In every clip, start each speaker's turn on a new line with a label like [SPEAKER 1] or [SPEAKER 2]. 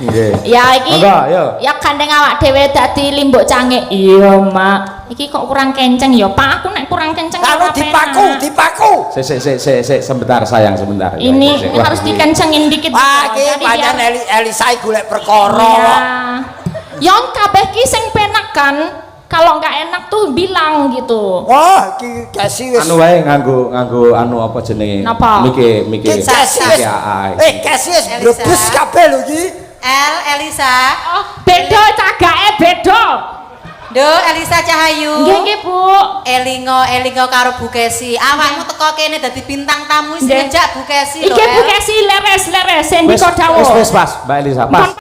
[SPEAKER 1] Nggih.
[SPEAKER 2] Ya iki.
[SPEAKER 1] Monggo, yo.
[SPEAKER 2] Ya gandeng awak dhewe dadi limbuk cange. Iya, Mak. Iki kok kurang kenceng ya, Pak. Aku nek kurang kenceng
[SPEAKER 3] kalau dipaku.
[SPEAKER 1] Sik, sebentar sayang, sebentar.
[SPEAKER 2] Ini harus dikencengin dikit.
[SPEAKER 3] Wah, iki pancen Elisa golek perkara.
[SPEAKER 2] Iya. Yang kabeh ki sing penak kan. Kalau nggak enak tuh bilang gitu.
[SPEAKER 3] Wah, iki Kesi wis
[SPEAKER 1] anu wae nganggo anu apa jenenge? Miki.
[SPEAKER 3] Kesi wis brebes kabeh lho iki.
[SPEAKER 4] Elisa.
[SPEAKER 2] Oh, beda cagake beda.
[SPEAKER 4] Do Elisa Cahayu.
[SPEAKER 2] Nggih, Bu.
[SPEAKER 4] Elingo karo Bu Kesi. Awakmu teko kene dadi bintang tamu sejak Bu Kesi lho.
[SPEAKER 2] Iki Bu Kesi leres sendika dawuh.
[SPEAKER 1] Wis pas, Mbak Elisa, pas.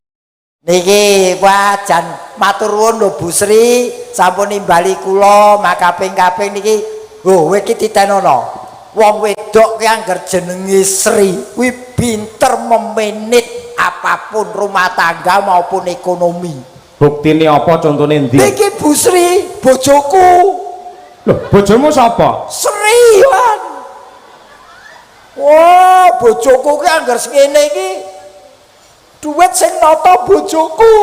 [SPEAKER 3] Niki wajan matur nuwun lho Bu Sri, sampun nimbali kula makaping-kaping niki. Oh, kowe iki titenono. Wong wedok ki angger jenenge Sri, kuwi pinter memanage apapun rumah tangga maupun ekonomi.
[SPEAKER 1] Buktine apa contone ndi?
[SPEAKER 3] Niki Bu Sri, bojoku.
[SPEAKER 1] Loh, bojomu sapa?
[SPEAKER 3] Sri, Wan. Wah, bojoku ki angger ngene iki. Duit sing nata bojoku.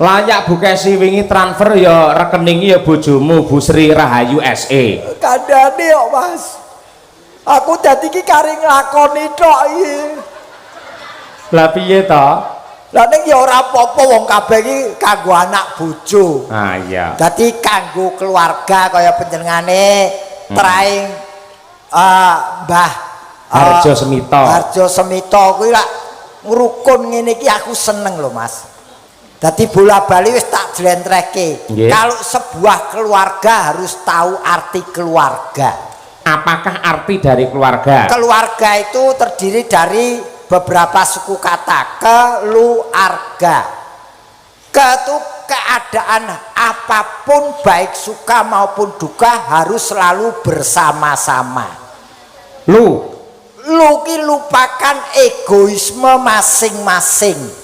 [SPEAKER 1] Layak Bu Kesi wingi transfer ya rekeningi ya bojomu Bu Sri Rahayu SE.
[SPEAKER 3] Kandhane kok Mas. Aku dadi iki kari nglakoni tok iki.
[SPEAKER 1] Lah piye to?
[SPEAKER 3] Lah ning ya ora apa-apa wong kabeh iki kanggo anak bojo.
[SPEAKER 1] Ah iya.
[SPEAKER 3] Dadi kanggo keluarga kaya panjenengane traing Mbah
[SPEAKER 1] Harjo Semito.
[SPEAKER 3] Harjo Semito kuwi lak ngrukun ngene iki aku seneng lho Mas. Dadi bola-bali wis tak jlentrehke. Kalau sebuah keluarga harus tahu arti keluarga.
[SPEAKER 1] Apakah arti dari keluarga?
[SPEAKER 3] Keluarga itu terdiri dari beberapa suku kata. Keluarga. Itu keadaan apapun baik suka maupun duka harus selalu bersama-sama. Lu ki lupakan egoisme masing-masing.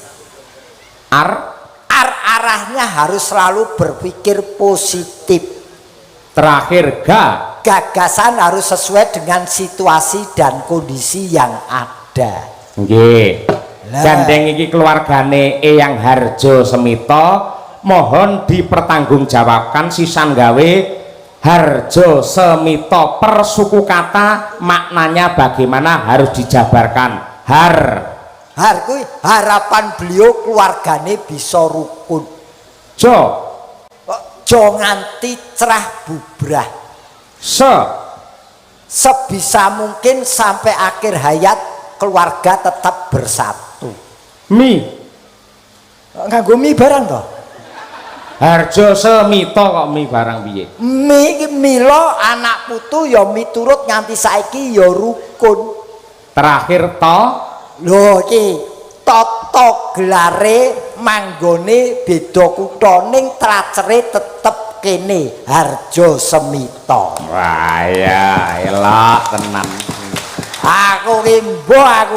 [SPEAKER 3] Arahnya harus selalu berpikir positif.
[SPEAKER 1] Terakhir
[SPEAKER 3] gagasan harus sesuai dengan situasi dan kondisi yang ada.
[SPEAKER 1] Nggih. Gandeng iki keluargane Eyang Harjo Semito mohon dipertanggungjawabkan sisan gawe Harjo Semito per suku kata maknanya bagaimana harus dijabarkan. Har kuwi harapan beliau keluargane bisa rukun. Jo nganti cerah bubrah. Sebisa mungkin sampai akhir hayat keluarga tetap bersatu. Nganggo mie barang toh? Harjo Semito kok mie barang piye?
[SPEAKER 3] Milo anak putu ya miturut nganti saiki ya rukun.
[SPEAKER 1] Terakhir to
[SPEAKER 3] lho iki toto gelare manggone beda kutha ning tracere tetep kene Harjo Semito.
[SPEAKER 1] Wah ya elok tenan.
[SPEAKER 3] Aku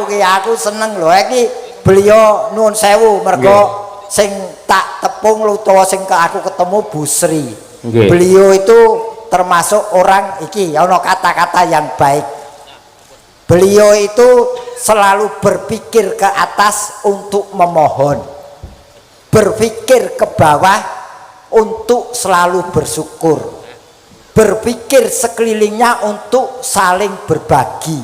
[SPEAKER 3] ki aku seneng lho iki beliau nuwun sewu mergo sing tak tepung utawa sing aku ketemu Bu Sri. Beliau itu termasuk orang iki ana kata-kata yang baik. Beliau itu selalu berpikir ke atas untuk memohon, berpikir ke bawah untuk selalu bersyukur, berpikir sekelilingnya untuk saling berbagi,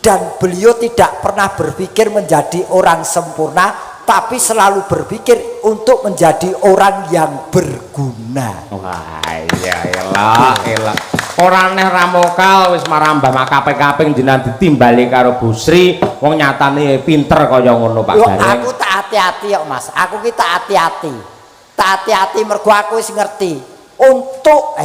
[SPEAKER 3] dan beliau tidak pernah berpikir menjadi orang sempurna, tapi selalu berpikir untuk menjadi orang yang berguna.
[SPEAKER 1] Wah iya elok. Ora neh ramokal wis marambah makaping-kaping dinan ditimbali karo Bu Sri, wong nyatane pinter kaya ngono Pak Gareng.
[SPEAKER 3] Aku tak hati-hati kok Mas. Aku ki tak hati-hati. Tak hati-hati mergo aku wis ngerti. Untuk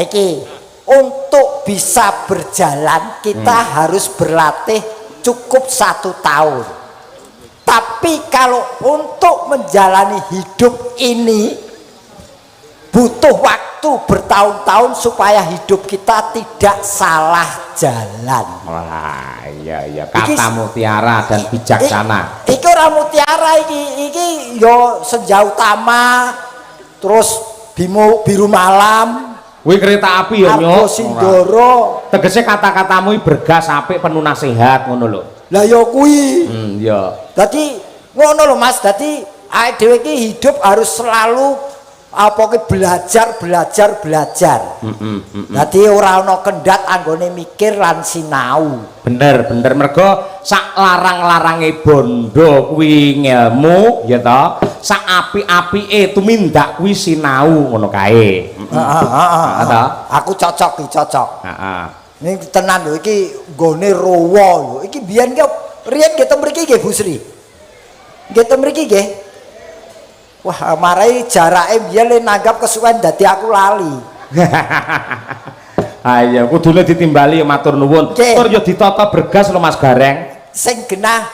[SPEAKER 3] bisa berjalan kita harus berlatih cukup 1 tahun. Tapi kalau untuk menjalani hidup ini butuh waktu bertahun-tahun supaya hidup kita tidak salah jalan.
[SPEAKER 1] Wah iya kata mutiara dan bijaksana.
[SPEAKER 3] Iki ora mutiara iki yo senja utama terus biru malam.
[SPEAKER 1] Kuwi kereta api ya Nyok.
[SPEAKER 3] Sindoro.
[SPEAKER 1] Tegese kata-katamu bergas apik penuh nasihat ngono lho.
[SPEAKER 3] Lah ya kuwi.
[SPEAKER 1] Iya.
[SPEAKER 3] Dadi Ngono lho Mas, dadi awake dhewe iki hidup harus selalu apa ki belajar. Dadi ora ana kendhat anggone mikir lan sinau.
[SPEAKER 1] Bener mergo sak larang-larange bondo kuwi ngelmu ya ta, sak apik-apike tumindak kuwi sinau ngono kae.
[SPEAKER 3] Heeh. Aku cocok iki cocok.
[SPEAKER 1] Heeh.
[SPEAKER 3] Ning tenan lho iki nggone rowo lho. Iki biyen ki riyen nggih teng mriki nggih Bu Sri. Nggih teng mriki nggih. Wah, marai jarake biyen le nanggap kesuwen dadi aku lali.
[SPEAKER 1] Ayo kudune ditimbali ya matur nuwun. Tur ya ditata bergas lho Mas Gareng.
[SPEAKER 3] Sing genah.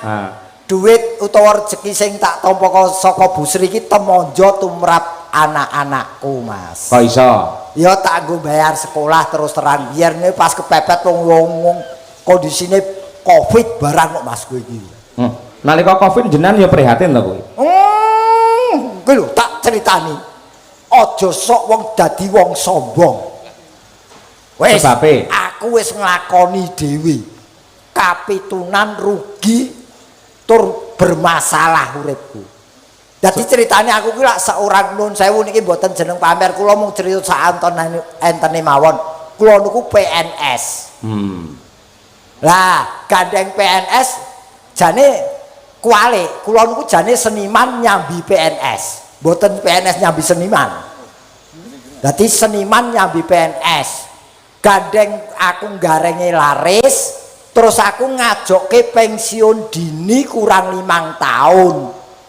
[SPEAKER 3] Duit utawa rezeki sing tak tampa saka Bu Sri iki temonjo tumrap anak-anakku, Mas.
[SPEAKER 1] Kok iso?
[SPEAKER 3] Ya tak nggo bayar sekolah terus terang. Biyen pas kepepet wong kondisine Covid barang kok Mas kowe iki.
[SPEAKER 1] Nalika Covid jenengan ya prihatin to kowe.
[SPEAKER 3] Kuwi lho tak critani. Aja sok wong dadi wong sombong. Wes, aku wis nglakoni dhewe. Kapitunan rugi tur bermasalah uripku. Dadi ceritane aku ki lak seorang nun sewu niki mboten jeneng pamer, kula mung crita sak entene mawon. Kula niku PNS. Lah, gandeng PNS jane kuali, kula niku jane seniman nyambi PNS. Mboten PNS nyambi seniman. Dadi seniman nyambi PNS. Gandeng aku garenge laris, terus aku ngajokke pensiun dini kurang 5 tahun.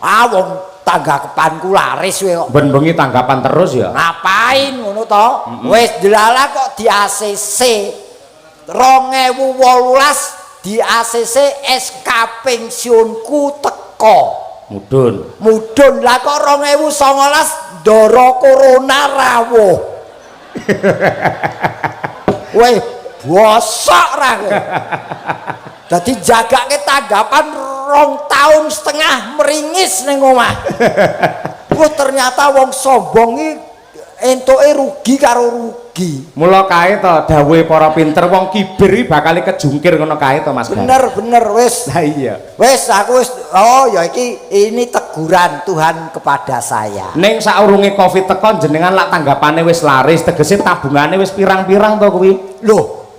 [SPEAKER 3] Wong tanggapanku laris we kok.
[SPEAKER 1] Ben bengi tanggapan terus ya.
[SPEAKER 3] Ngapain ngono to? Wis delala kok di ACC 2018 di ACC SK pensiunku teko. Mudhun lah kok 2019 ndara corona rawuh. Weh, bosok ra kowe. Dadi jagake tanggapan 2,5 tahun meringis ning omah. Ternyata wong sombong iki entuke rugi karo rugi.
[SPEAKER 1] Mula kae to dawuhe para pinter wong kibir iki bakal kejungkir ngono kae to Mas.
[SPEAKER 3] Bener wis.
[SPEAKER 1] Lah iya.
[SPEAKER 3] Wis aku wis ya ini teguran Tuhan kepada saya.
[SPEAKER 1] Ning saurunge Covid teko jenengan lak tanggapane wis laris, tegese tabungane wis pirang-pirang to kuwi.
[SPEAKER 3] Loh.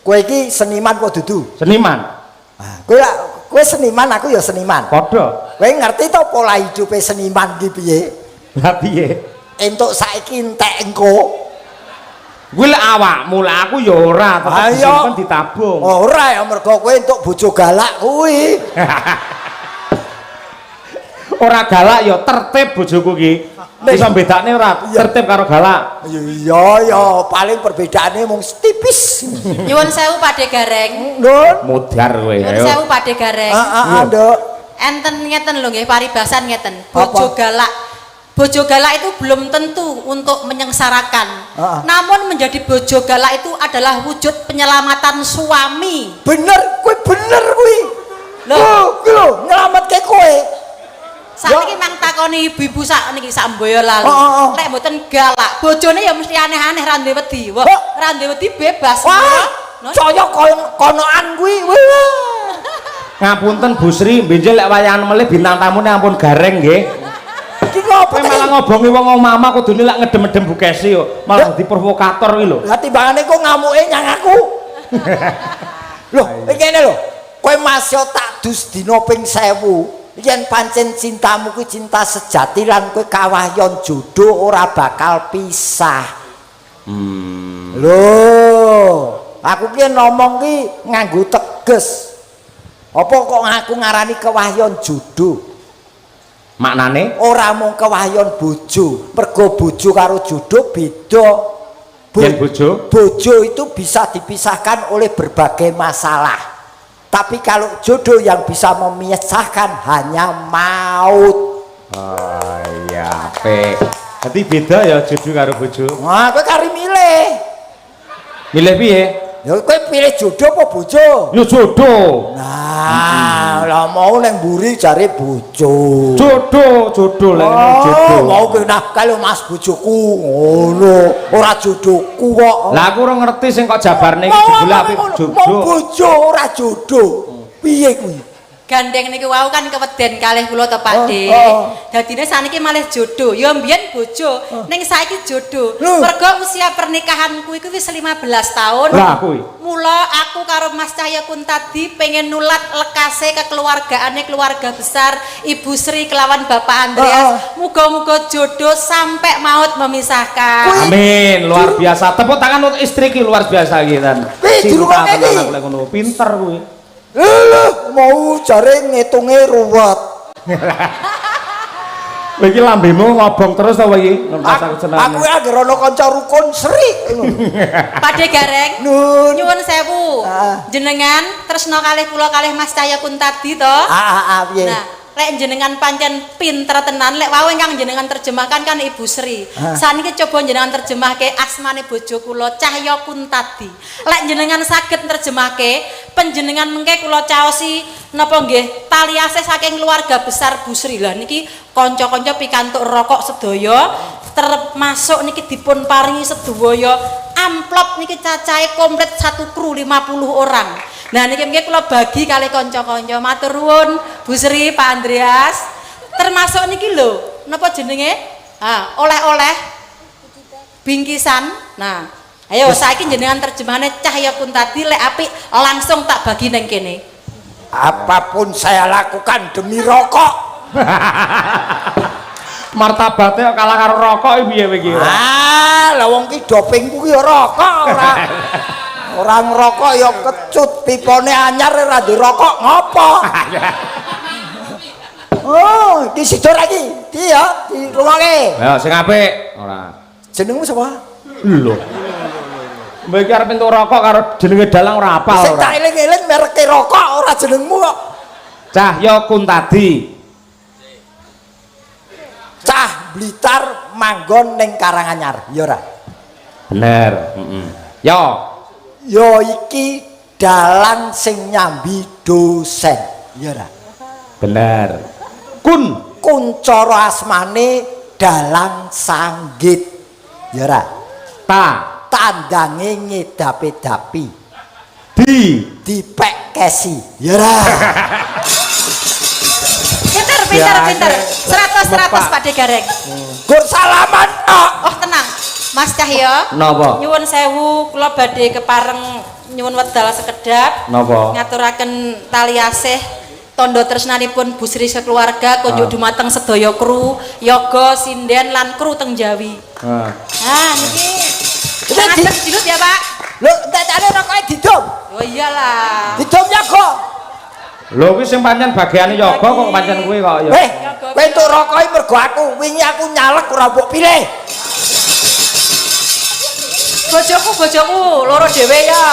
[SPEAKER 3] Kowe iki seniman kok dudu?
[SPEAKER 1] Seniman.
[SPEAKER 3] Kowe seniman, aku ya seniman.
[SPEAKER 1] Padha.
[SPEAKER 3] Kowe ngerti to pola hidupe seniman ki piye?
[SPEAKER 1] Lah piye?
[SPEAKER 3] Entuk saiki entek engko.
[SPEAKER 1] Kuwi lek awakmu, lek aku ya ora, tetep disimpen ditabung.
[SPEAKER 3] Ora ya mergo kowe entuk bojo galak kuwi.
[SPEAKER 1] Ora galak ya tertib bojoku ki. Iso bedakne ora tertib karo galak.
[SPEAKER 3] Iya paling perbedaannya mung tipis.
[SPEAKER 4] Nyuwun sewu Pakde Gareng.
[SPEAKER 3] Nun.
[SPEAKER 1] Mudhar kowe.
[SPEAKER 4] Nyuwun sewu Pakde Gareng.
[SPEAKER 3] Nduk.
[SPEAKER 4] Enten ngeten lho nggih paribasan ngeten. Bojo galak. Bojo galak itu belum tentu untuk menyengsarakan. Namun menjadi bojo galak itu adalah wujud penyelamatan suami.
[SPEAKER 3] Bener kuwi. Lho, kuwi lho nyelametke kowe.
[SPEAKER 4] Saiki mang takoni ibu-ibu sak niki sak mboyo lalu. Nek mboten galak, bojone ya mesti aneh-aneh ra duwe wedi. Wah, ra duwe wedi bebas.
[SPEAKER 3] Wah, kaya konoan kuwi.
[SPEAKER 1] Ngapunten Bu Sri, benjel lek wayahan melih bintang tamune ampun Gareng nggih.
[SPEAKER 3] Iki ngopo
[SPEAKER 1] malah ngobongi wong omah kudune lak ngedem-edem Bu Kesi yo. Malah dadi provokator kuwi lho.
[SPEAKER 3] Lah timbangane kok ngamuke nyang aku. Loh, iki ngene lho. Kowe masih tak dus dina ping 1000. Yen pancen cintamu kuwi cinta sejati lan kowe kawahyon jodoh ora bakal pisah. Loh, aku ki ngomong ki nganggo teges. Apa kok aku ngarani kewahyon jodoh?
[SPEAKER 1] Maknane
[SPEAKER 3] ora mung kewahyon bojo, mergo bojo karo jodoh beda.
[SPEAKER 1] Yen
[SPEAKER 3] Bojo itu bisa dipisahkan oleh berbagai masalah. Tapi kalau jodoh yang bisa memisahkan hanya maut.
[SPEAKER 1] Oh iya, apik. Dadi beda ya jodoh karo bojo.
[SPEAKER 3] Wah, kowe kari milih.
[SPEAKER 1] Milih piye?
[SPEAKER 3] Ya kowe pilih jodoh apa bojo?
[SPEAKER 1] Ya jodoh.
[SPEAKER 3] Nah, lah mau neng mburi jare bojo.
[SPEAKER 1] Jodoh lek jodoh.
[SPEAKER 3] Mau kena kalau Mas bojoku ngono, ora jodohku kok.
[SPEAKER 1] Lah aku ora ngerti sing kok jabarne iki jebule apik jodoh.
[SPEAKER 3] Bojo ora jodoh. Piye kuwi?
[SPEAKER 4] gandeng niku wau kan keweden kalih kula to Pak De. Dadine saniki malih jodoh. Ya mbiyen bojo, ning saiki jodoh. Mergo usia pernikahanku iku wis 15 tahun.
[SPEAKER 1] Lah kuwi.
[SPEAKER 4] Mula aku karo Mas Cahya Kuntadi pengen nulat lekase kekeluargaane keluarga besar Ibu Sri kelawan Bapak Andreas. Muga-muga jodoh sampai maut memisahkan.
[SPEAKER 1] Amin, luar biasa. Tepuk tangan untuk istri ki luar biasa iki kan. Cinta tenan aku lek ngono. Pinter kuwi.
[SPEAKER 3] Lho, mau jare ngitunge ruwet.
[SPEAKER 1] Kowe iki lambemu ngobong terus ta kowe iki?
[SPEAKER 3] Aku anggere ana kanca rukun Sri.
[SPEAKER 4] Pakde Gareng.
[SPEAKER 3] Nun.
[SPEAKER 4] Nyuwun sewu. Jenengan tresno kalih kula kalih Mas Cahya Kuntadi to.
[SPEAKER 3] Piye?
[SPEAKER 4] Nah, lek jenengan pancen pinter tenan, lek wae ingkang jenengan terjemahkan kan Ibu Sri. Saniki coba jenengan terjemahke asmane bojo kula Cahya Kuntadi. Lek jenengan saged terjemahke, panjenengan mengke kula caosi napa nggih tali asih saking keluarga besar Bu Sri. Lah niki kanca-kanca pikantuk rokok sedaya termasuk niki dipun paringi sedaya amplop niki cacahe komplit 1 kru 50 orang. Nah niki mungkin kula bagi kali kanca-kanca matur nuwun Bu Sri, Pak Andreas. Termasuk niki lho, napa jenenge? Oleh-oleh bingkisan. Nah, ayo saiki jenengan terjemahane Cahya Kuntadi lek apik langsung tak bagi nang kene.
[SPEAKER 3] Apapun saya lakukan demi rokok.
[SPEAKER 1] Martabatnya kalah karo rokok piye kowe iki?
[SPEAKER 3] Lah wong ki dopingku ki ya rokok ora. Orang rokok ya kecut, pipone anyar ora dirokok ngopo? Oh, iki sidor lagi. Iki ya dirungokke.
[SPEAKER 1] Ya sing apik ora.
[SPEAKER 3] Jenengmu sapa?
[SPEAKER 1] Lho. Mbak iki arep entuk rokok karo jenenge dalang ora apal ora.
[SPEAKER 3] Sing tak eling-eling mereke rokok ora jenengmu kok.
[SPEAKER 1] Cahya Kuntadi.
[SPEAKER 3] Cah Blitar manggon ning Karanganyar, ya ora?
[SPEAKER 1] Bener, Yo.
[SPEAKER 3] Yo iki dalang sing nyambi dosen, ya ora?
[SPEAKER 1] Bener.
[SPEAKER 3] Kuncara asmane dalang sanggit, ya ora? Tandange ngedapi-dapi. Dipek kesi, ya ora?
[SPEAKER 4] Pinter. 100 Pak De Gareng.
[SPEAKER 3] Gur salaman tok.
[SPEAKER 4] Oh tenang, Mas Cahya.
[SPEAKER 1] Napa?
[SPEAKER 4] Nyuwun sewu, kula badhe kepareng nyuwun wedal sekedhap.
[SPEAKER 1] Napa?
[SPEAKER 4] Ngaturaken tali asih tondo tresnanipun Bu Sri sekeluarga kunjuk dumateng sedaya kru, yoga, sinden lan kru teng Jawi. Niki. Kita dilut ya, Pak.
[SPEAKER 3] Lho, entek-entekane rokoke didom.
[SPEAKER 4] Oh iyalah.
[SPEAKER 3] Didom yoga.
[SPEAKER 1] Lho kuwi sing pancen bagiane yoga kok pancen kuwi kok ya.
[SPEAKER 3] Kowe entuk rokoke mergo aku, wingi aku nyalek ora mbok pilih.
[SPEAKER 4] Bojoku loro dhewe ya.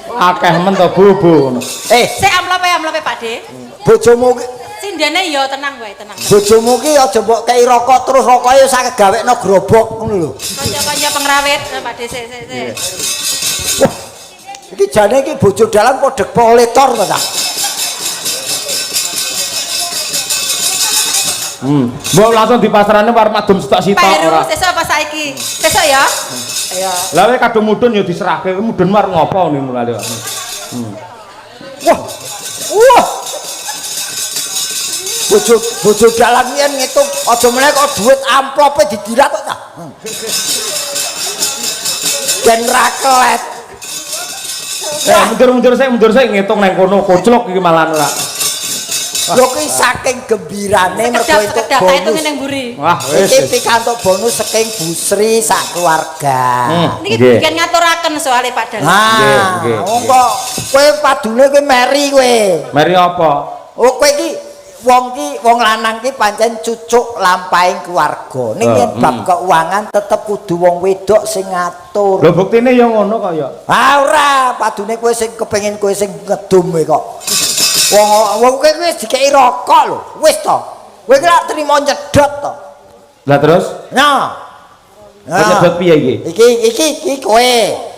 [SPEAKER 1] Akeh men to bubu ngono.
[SPEAKER 4] Sik amplope Pak De.
[SPEAKER 3] Bojomu ki
[SPEAKER 4] Sindene ya tenang wae, tenang.
[SPEAKER 3] bojomu ki aja mbok kei rokok terus rokoke sak gawekno grobok ngono lho.
[SPEAKER 4] Kanca-kanca pengrawit, Pak De sik.
[SPEAKER 3] Wah, iki jane iki bojo dalang podhek poletor to ta?
[SPEAKER 1] Mbok langsung di pasarane war madum stok sitok ora.
[SPEAKER 4] Sesuk apa saiki? Sesuk ya? Iya.
[SPEAKER 1] Lah kowe kadung mudun ya diserahke, mudun mar ngopo ngono lho.
[SPEAKER 3] Wah. Bojo dalang yen ngitung aja meneh kok duit amplope didirat kok ta. Ben ra kelet.
[SPEAKER 1] Mundur sik ngitung nang kono koclok iki malah ora.
[SPEAKER 3] Lho ki saking gembirane mergo itu bonus.
[SPEAKER 1] Wah,
[SPEAKER 3] iki pikantuk bonus saking Bu Sri sak keluarga.
[SPEAKER 4] Niki bikin ngaturaken soalé Pak Dalang.
[SPEAKER 3] Nggih. Wong kok kowe padune kowe meri kowe.
[SPEAKER 1] Meri apa?
[SPEAKER 3] Oh kowe iki wong lanang ki pancen cucuk lampahing keluarga. Ning yen bab keuangan tetep kudu wong wedok sing ngatur.
[SPEAKER 1] Lho buktine ya ngono kok ya.
[SPEAKER 3] Ora, padune kowe sing kepengin kowe sing ngedum kok. Wong kowe wis dikeki rokok lho. Wis to. Kowe ki lak trimo nyedot to.
[SPEAKER 1] Lah terus?
[SPEAKER 3] Nah.
[SPEAKER 1] Nyedot piye iki?
[SPEAKER 3] Iki kowe.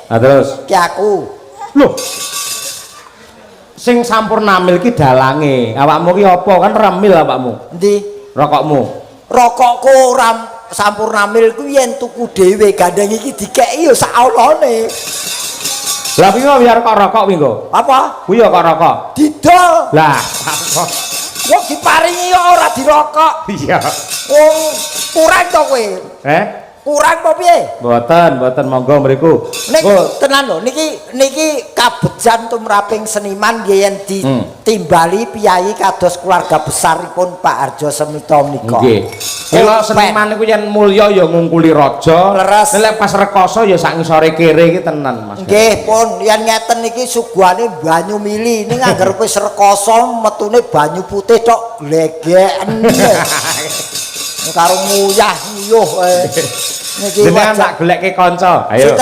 [SPEAKER 1] Lah terus?
[SPEAKER 3] Ki aku.
[SPEAKER 1] Loh. Sing sampurnamil ki dalange. Awakmu ki apa? Kan remil awakmu.
[SPEAKER 3] Endi?
[SPEAKER 1] Rokokmu.
[SPEAKER 3] Rokokku ora sampurnamil ku yen tuku dhewe gandeng iki dikeki ya sak olone.
[SPEAKER 1] Lah kuwi biar kok rokok kuwi nggo.
[SPEAKER 3] Apa?
[SPEAKER 1] Kuwi ya kok rokok.
[SPEAKER 3] Didol.
[SPEAKER 1] Lah,
[SPEAKER 3] Wong diparingi ya ora dirokok.
[SPEAKER 1] iya.
[SPEAKER 3] Wong kurang to kowe. Kurang apa piye?
[SPEAKER 1] Mboten monggo mriku.
[SPEAKER 3] Nek tenan lho niki kabejan tumraping seniman nggih yen ditimbali piyai kados keluarga besaripun Pak Harjo Semito menika.
[SPEAKER 1] Nggih. Kula seniman niku yen mulya ya ngungkuli raja. Nek pas rekoso ya sak ngisore kere iki tenan Mas.
[SPEAKER 3] Nggih pun yen ngeten niki suguhane banyu mili ning anggar wis rekoso metune banyu putih tok glegeken. Karo nguyah nyuh niki
[SPEAKER 1] jenengan tak goleke kanca. Ayo.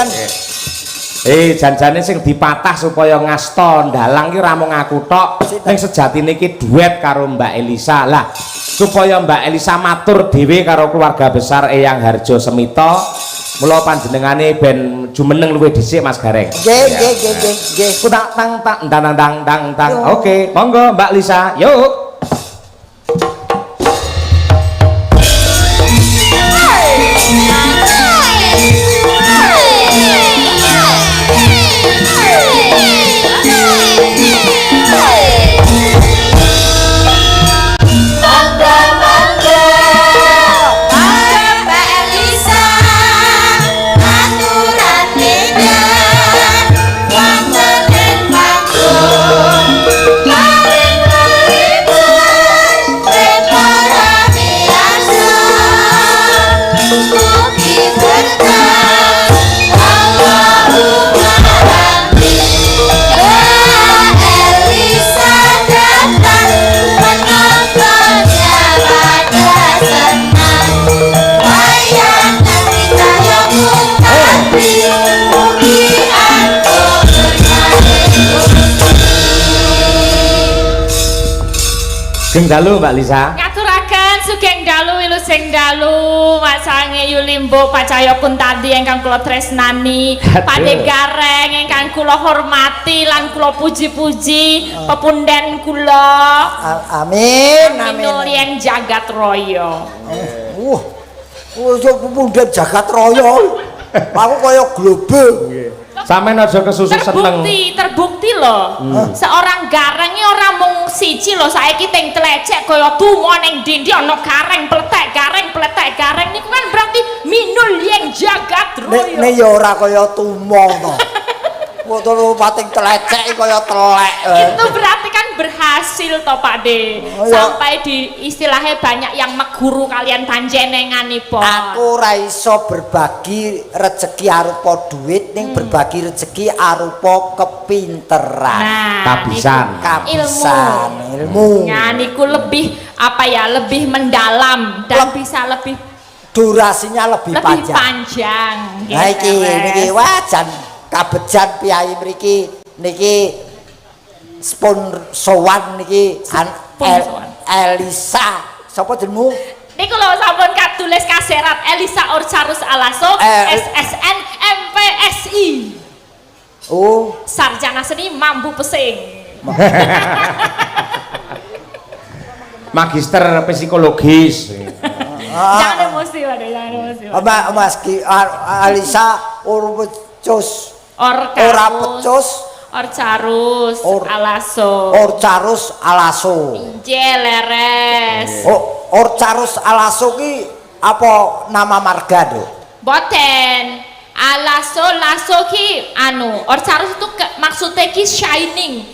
[SPEAKER 1] Janjane sing dipatah supaya ngasta ndalang ki ra mung aku tok. Ning sejatine iki duet karo Mbak Elisa. Lah, supaya Mbak Elisa matur dhewe karo keluarga besar Eyang Harjo Semito, mula panjenengane ben jumeneng luwih dhisik Mas Gareng.
[SPEAKER 3] Nggih.
[SPEAKER 1] Tak tang. Oke, monggo Mbak Lisa. Yuk. Sugeng dalu Mbak Lisa.
[SPEAKER 2] Ngaturaken sugeng dalu wilujeng dalu masange Yulimbo Pacaya Kuntadi ingkang kula tresnani, Pakde Gareng ingkang kula hormati lan kula puji-puji, pepunden kula.
[SPEAKER 3] Amin.
[SPEAKER 2] Minuliyeng jagat raya.
[SPEAKER 3] Pepunden jagat raya. Aku kaya global.
[SPEAKER 1] Sampeyan aja kesusu seneng.
[SPEAKER 2] Terbukti loh. Seorang gareng iki ora mung siji loh, saiki teng tlecek kaya tumo ning ndi ana gareng pletek gareng niku kan berarti minuliyeng jagat raya.
[SPEAKER 3] Nek ya ora kaya tumo to. Foto pating tlecek kaya telek.
[SPEAKER 2] Itu berarti kan berhasil toh Pak De. Sampai di istilahnya banyak yang meguru kalian panjenenganipun.
[SPEAKER 3] Aku ora iso berbagi rezeki arupa duit ning berbagi rezeki arupa kepinteran. Kabisan ilmu.
[SPEAKER 2] Nah niku lebih apa ya, lebih mendalam dan bisa lebih
[SPEAKER 3] durasinya lebih panjang. Nah niki wajan kabejan piyai mriki niki sponsor niki Elisa. Sapa jenengmu?
[SPEAKER 2] Niku lho sampun katulis kaserat Elisa Orcarus Alaso SSN MPSI.
[SPEAKER 3] Oh,
[SPEAKER 2] sarjana seni mambu pesing.
[SPEAKER 1] Magister psikologis.
[SPEAKER 2] Jangan emosi, waduh, jangan emosi.
[SPEAKER 3] Mas Elisa Orcarus. Ora pecus.
[SPEAKER 2] Orcarus Alaso.
[SPEAKER 3] Orcarus Alaso.
[SPEAKER 2] Injil leres.
[SPEAKER 3] Orcarus Alaso ki apa nama marga do?
[SPEAKER 2] Boten. Lasso ki Orcarus itu maksudnya ki shining.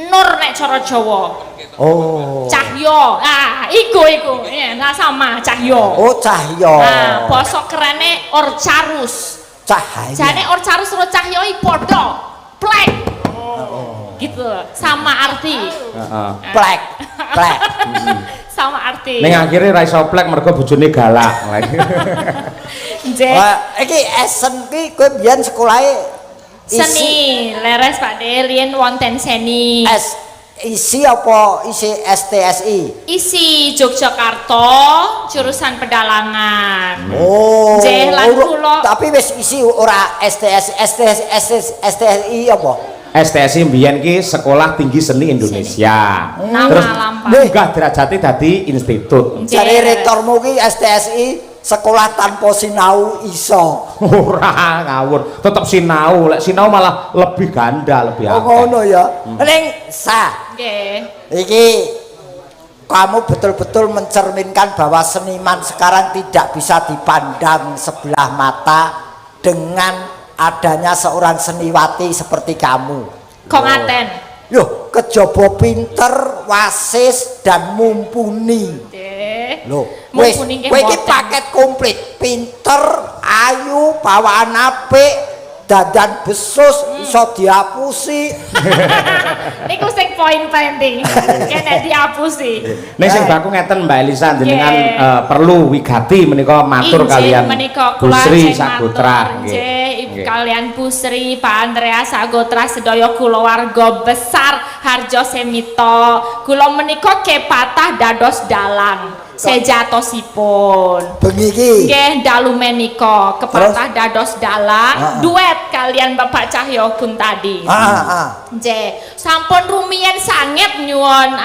[SPEAKER 2] Nur nek cara Jawa.
[SPEAKER 3] Oh.
[SPEAKER 2] Cahyo. Iku. Nah sama cahyo.
[SPEAKER 3] Oh, cahyo.
[SPEAKER 2] Nah, basa kerene Orcarus.
[SPEAKER 3] Cahaya.
[SPEAKER 2] Jane Orcarus karo cahyo iki padha. Plek. Gitu, sama arti.
[SPEAKER 3] Plek.
[SPEAKER 2] Sama arti.
[SPEAKER 1] Ning akhire ra iso plek mergo bojone galak.
[SPEAKER 3] Iki esen ki kowe biyen sekolahe
[SPEAKER 2] seni, leres Pak De, riyen wonten seni.
[SPEAKER 3] Isi apa isi STSI?
[SPEAKER 2] Isi Yogyakarta, jurusan pedalangan.
[SPEAKER 3] Oh.
[SPEAKER 2] Kula
[SPEAKER 3] tapi wis isi ora STSI apa?
[SPEAKER 1] STSI mbiyen ki Sekolah Tinggi Seni Indonesia.
[SPEAKER 2] Nama
[SPEAKER 1] Terus
[SPEAKER 2] lampah.
[SPEAKER 1] munggah derajate dadi institut.
[SPEAKER 3] Jare rektormu ki STSI sekolah tanpa sinau iso.
[SPEAKER 1] Ora ngawur, tetep sinau. Lek sinau malah lebih ganda, lebih akeh.
[SPEAKER 3] Oh ngono ya. Ning sah.
[SPEAKER 2] Nggih.
[SPEAKER 3] Iki kamu betul-betul mencerminkan bahwa seniman sekarang tidak bisa dipandang sebelah mata dengan adanya seorang seniwati seperti kamu.
[SPEAKER 2] Kok ngaten?
[SPEAKER 3] Yo, kejaba pinter, wasis dan mumpuni.
[SPEAKER 2] Nggih.
[SPEAKER 3] Loh, wis
[SPEAKER 2] Mumpuni nggih
[SPEAKER 3] kowe iki
[SPEAKER 2] mboten.
[SPEAKER 3] paket komplit, pinter, ayu, bawaan apik, dandan besus, iso diapusi.
[SPEAKER 2] Niku sing poin penting. Kene diapusi.
[SPEAKER 1] Ning sing baku ngeten Mbak Elisa jenengan perlu wigati menika matur kalian
[SPEAKER 2] menika
[SPEAKER 1] Bu
[SPEAKER 2] kula
[SPEAKER 1] Sri
[SPEAKER 2] ajeng
[SPEAKER 1] Sagotra
[SPEAKER 2] matur,
[SPEAKER 1] nggih.
[SPEAKER 2] Ibu kalian Bu Sri, Pak Andreas Sagotra sedaya kulawarga besar Harjo Semito. Kula menika kepatah dados dalang sejatosipun.
[SPEAKER 3] Bengi iki.
[SPEAKER 2] Nggih dalu menika kepatah dados dalang duet kalian Bapak Cahyo Kuntadi. Nggih, sampun rumiyin sanget nyuwun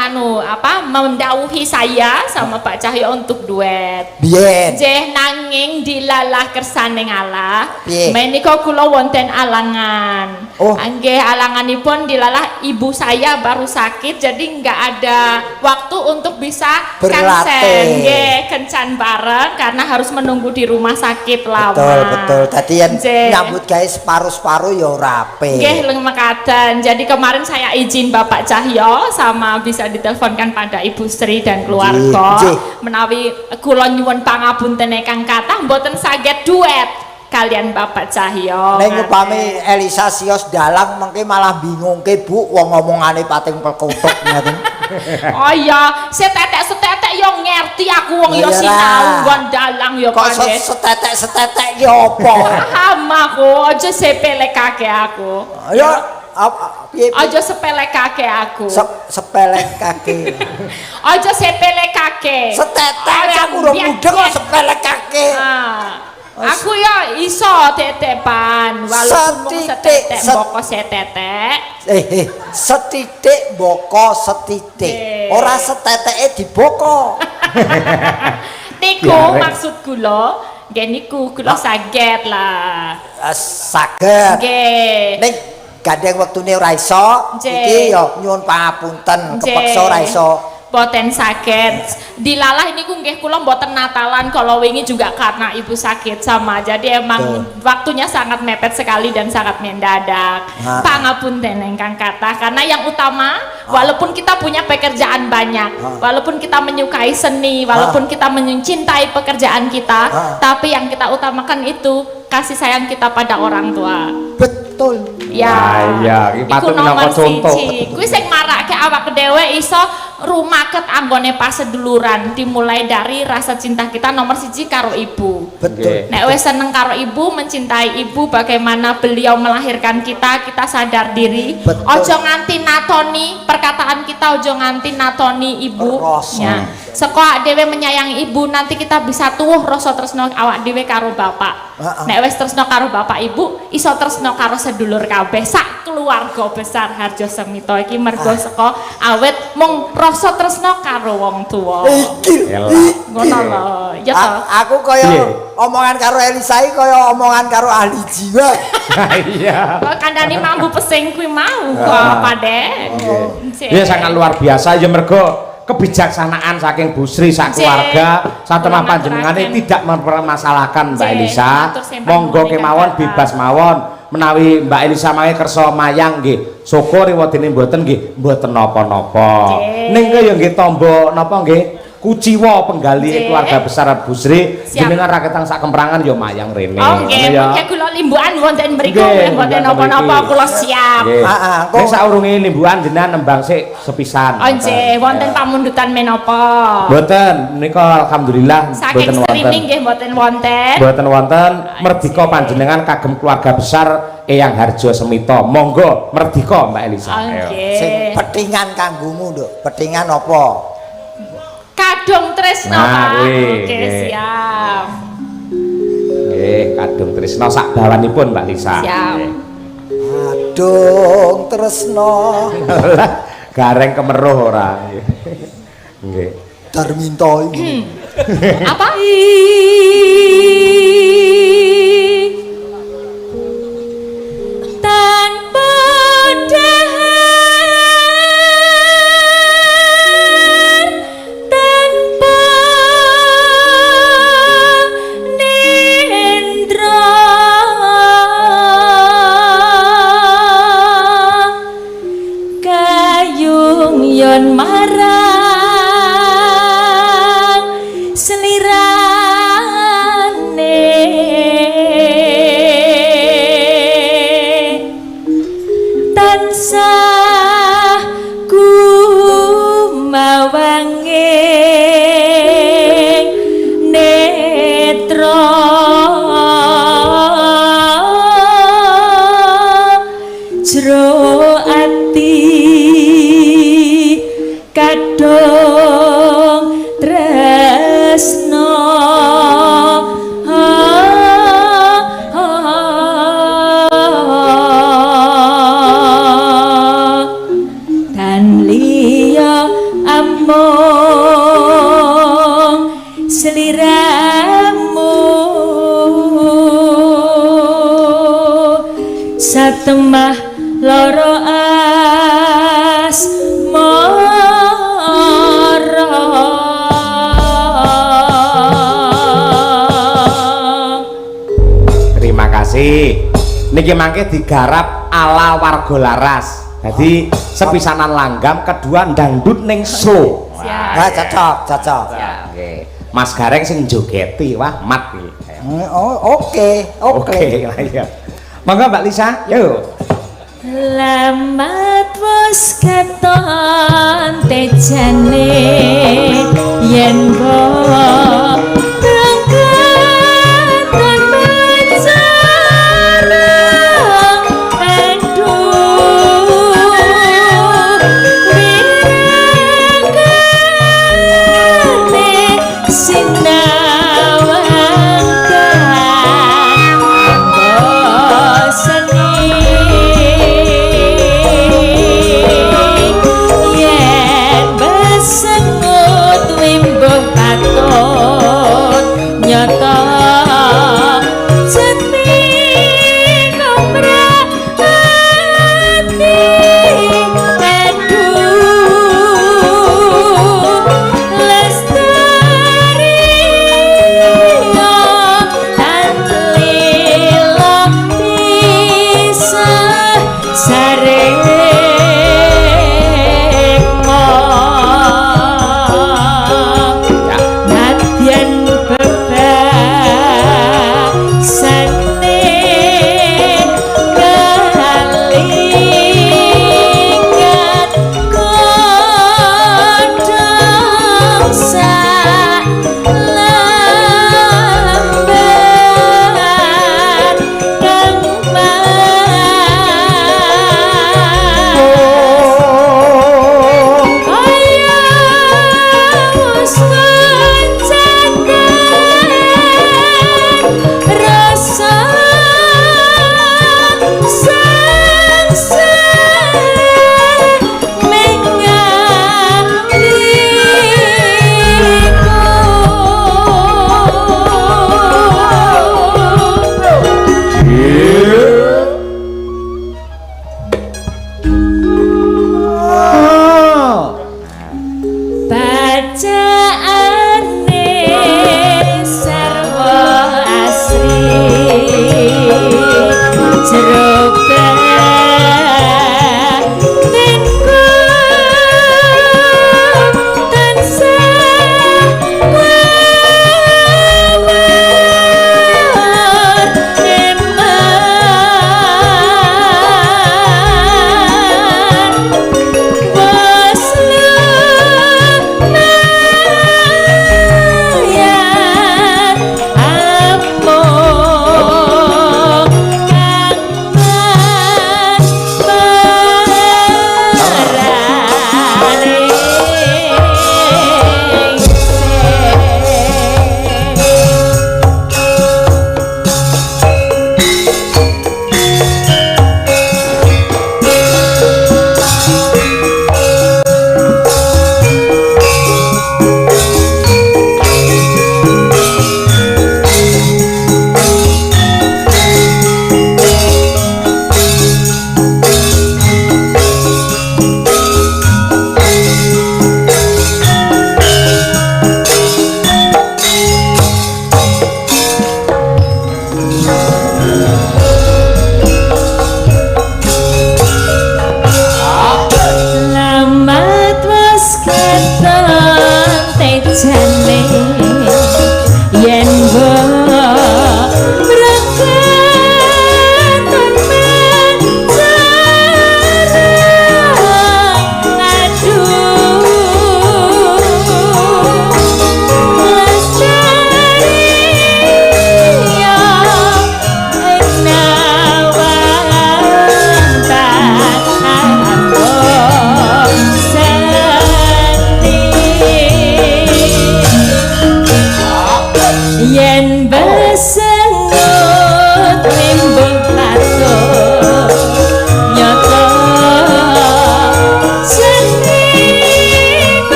[SPEAKER 2] mendawuhi saya sama Pak Cahyo untuk duet.
[SPEAKER 3] Biyen.
[SPEAKER 2] Nggih nanging dilalah kersaning Allah.
[SPEAKER 3] Piye?
[SPEAKER 2] Menika kula wonten alangan.
[SPEAKER 3] Oh.
[SPEAKER 2] Nggih alanganipun dilalah ibu saya baru sakit jadi nggak ada waktu untuk bisa
[SPEAKER 3] Berlatih.
[SPEAKER 2] Nggih kencan bareng karena harus menunggu di rumah sakit lama.
[SPEAKER 3] Betul. Tadi yang
[SPEAKER 2] Nggih.
[SPEAKER 3] nyambut gawe separuh-separuh ya rapi.
[SPEAKER 2] Nggih mekaten. Jadi kemarin saya izin Bapak Cahyo sama bisa diteleponkan pada Ibu Sri dan keluarga
[SPEAKER 3] Nggih.
[SPEAKER 2] menawi kula nyuwun pangapunten ingkang kathah mboten saged duet kalian Bapak Cahyo.
[SPEAKER 3] Ning upami Elisa Sios dalang mengke malah bingungke Bu wong ngomongane pating pelkutuk ngaten.
[SPEAKER 2] Oh iya, setetek yo ngerti aku wong yo
[SPEAKER 3] Iya,
[SPEAKER 2] sinau nggon dalang yo
[SPEAKER 3] Kok
[SPEAKER 2] Pak.
[SPEAKER 3] setetek ki apa?
[SPEAKER 2] Paham aku, aja sepelekake aku.
[SPEAKER 3] Ya piye?
[SPEAKER 2] Aja sepelekake aku.
[SPEAKER 3] Sepelekake.
[SPEAKER 2] Aja sepelekake.
[SPEAKER 3] Setetek aku ora mudeng kok sepelekake.
[SPEAKER 2] Aku ya iso tetepan walaupun mung setetek mboko setetek.
[SPEAKER 3] Setitik boko setitik. Ora seteteke diboko.
[SPEAKER 2] Niku maksud kula, nggih niku kula saged lah.
[SPEAKER 3] Saged.
[SPEAKER 2] Nggih.
[SPEAKER 3] Ning gandeng wektune ora iso, iki ya nyuwun pangapunten, kepeksa ora iso.
[SPEAKER 2] Boten sakit dilalah ini nggih kula mboten Natalan kalau wingi juga karena ibu sakit sama jadi emang waktunya sangat mepet sekali dan sangat mendadak. Pangapunten ingkang kathah karena yang utama walaupun kita punya pekerjaan banyak, walaupun kita menyukai seni, walaupun kita mencintai pekerjaan kita, tapi yang kita utamakan itu kasih sayang kita pada orang tua.
[SPEAKER 3] Betul.
[SPEAKER 2] Ya,
[SPEAKER 1] iki patut minangka contoh.
[SPEAKER 2] Kuwi sing marake awak dhewe iso rumaket anggone paseduluran dimulai dari rasa cinta kita nomor 1 karo ibu.
[SPEAKER 3] Betul.
[SPEAKER 2] Nek wis seneng karo ibu, mencintai ibu bagaimana beliau melahirkan kita, kita sadar diri. Ojo nganti natoni perkataan kita, ojo nganti natoni ibu. Ya. Seko awak dhewe menyayangi ibu, nanti kita bisa tuwuh rasa tresno awak dhewe karo bapak. Nek wis tresno karo bapak ibu, iso tresno karo sedulur kabeh sak keluarga besar Harjo Semito iki mergo saka awet mung rasa tresno karo wong tuwa. Ngono lho. Ya to.
[SPEAKER 3] Aku kaya omongan karo Elisa iki kaya omongan karo ahli jiwa.
[SPEAKER 1] Iya.
[SPEAKER 2] Kok kandhani mambu pesing kuwi mau kok apa dek.
[SPEAKER 1] Ya sangat luar biasa ya mergo kebijaksanaan saking Bu Sri sak keluarga satemah panjenengane tidak mempermasalahkan Mbak Elisa. Monggo kemawon bebas mawon menawi Mbak Elisa mangke kersa mayang nggih syukur wadene mboten nggih mboten napa-napa. Ning ya nggih tamba napa nggih kuciwa penggali keluarga besar Bu Sri jenengan raketan sak kemperangan ya mayang rene.
[SPEAKER 2] Oh nggih, mengke kula limbukan wonten mriku mboten napa-napa kula siap.
[SPEAKER 3] Heeh,
[SPEAKER 1] nek saurunge limbukan jenengan nembang sik sepisan.
[SPEAKER 2] Oh nggih, wonten pamundutan menapa?
[SPEAKER 1] Mboten menika alhamdulillah
[SPEAKER 2] saking streaming nggih mboten wonten.
[SPEAKER 1] Mboten wonten merdika panjenengan kagem keluarga besar Eyang Harjo Semito. Monggo merdika Mbak Elisa.
[SPEAKER 3] Sing petingan kanggomu, Nduk. Petingan apa?
[SPEAKER 2] Kadung tresno, Pak. Oke, siap.
[SPEAKER 1] Nggih, kadung tresno sak dawanipun Mbak Lisa.
[SPEAKER 2] Siap.
[SPEAKER 3] Kadung tresno.
[SPEAKER 1] Gareng kemeruh ora. Nggih.
[SPEAKER 3] Darminto iki.
[SPEAKER 2] Apa? Tanpa dahar, tanpa nendra, kayung yon marang selirane tansah kumawanging netra jero ati kadung tresno dan liya amung seliramu satemah loro
[SPEAKER 1] Terima kasih. Niki mangke digarap ala warga laras. Jadi sepisanan langgam, kedua dangdut ning slow.
[SPEAKER 3] Nah, cocok.
[SPEAKER 1] Oke. Mas Gareng sing jogeti, wah mat iki.
[SPEAKER 3] Oke.
[SPEAKER 1] Lah iya. Monggo Mbak Lisa, yuk.
[SPEAKER 2] Lamat wis katon tejane yen kok tangkatan pacarang aduh wirakane sinawangkan boseni yen besengut wimbuh patut nyata jati kumrah hati aduh lestari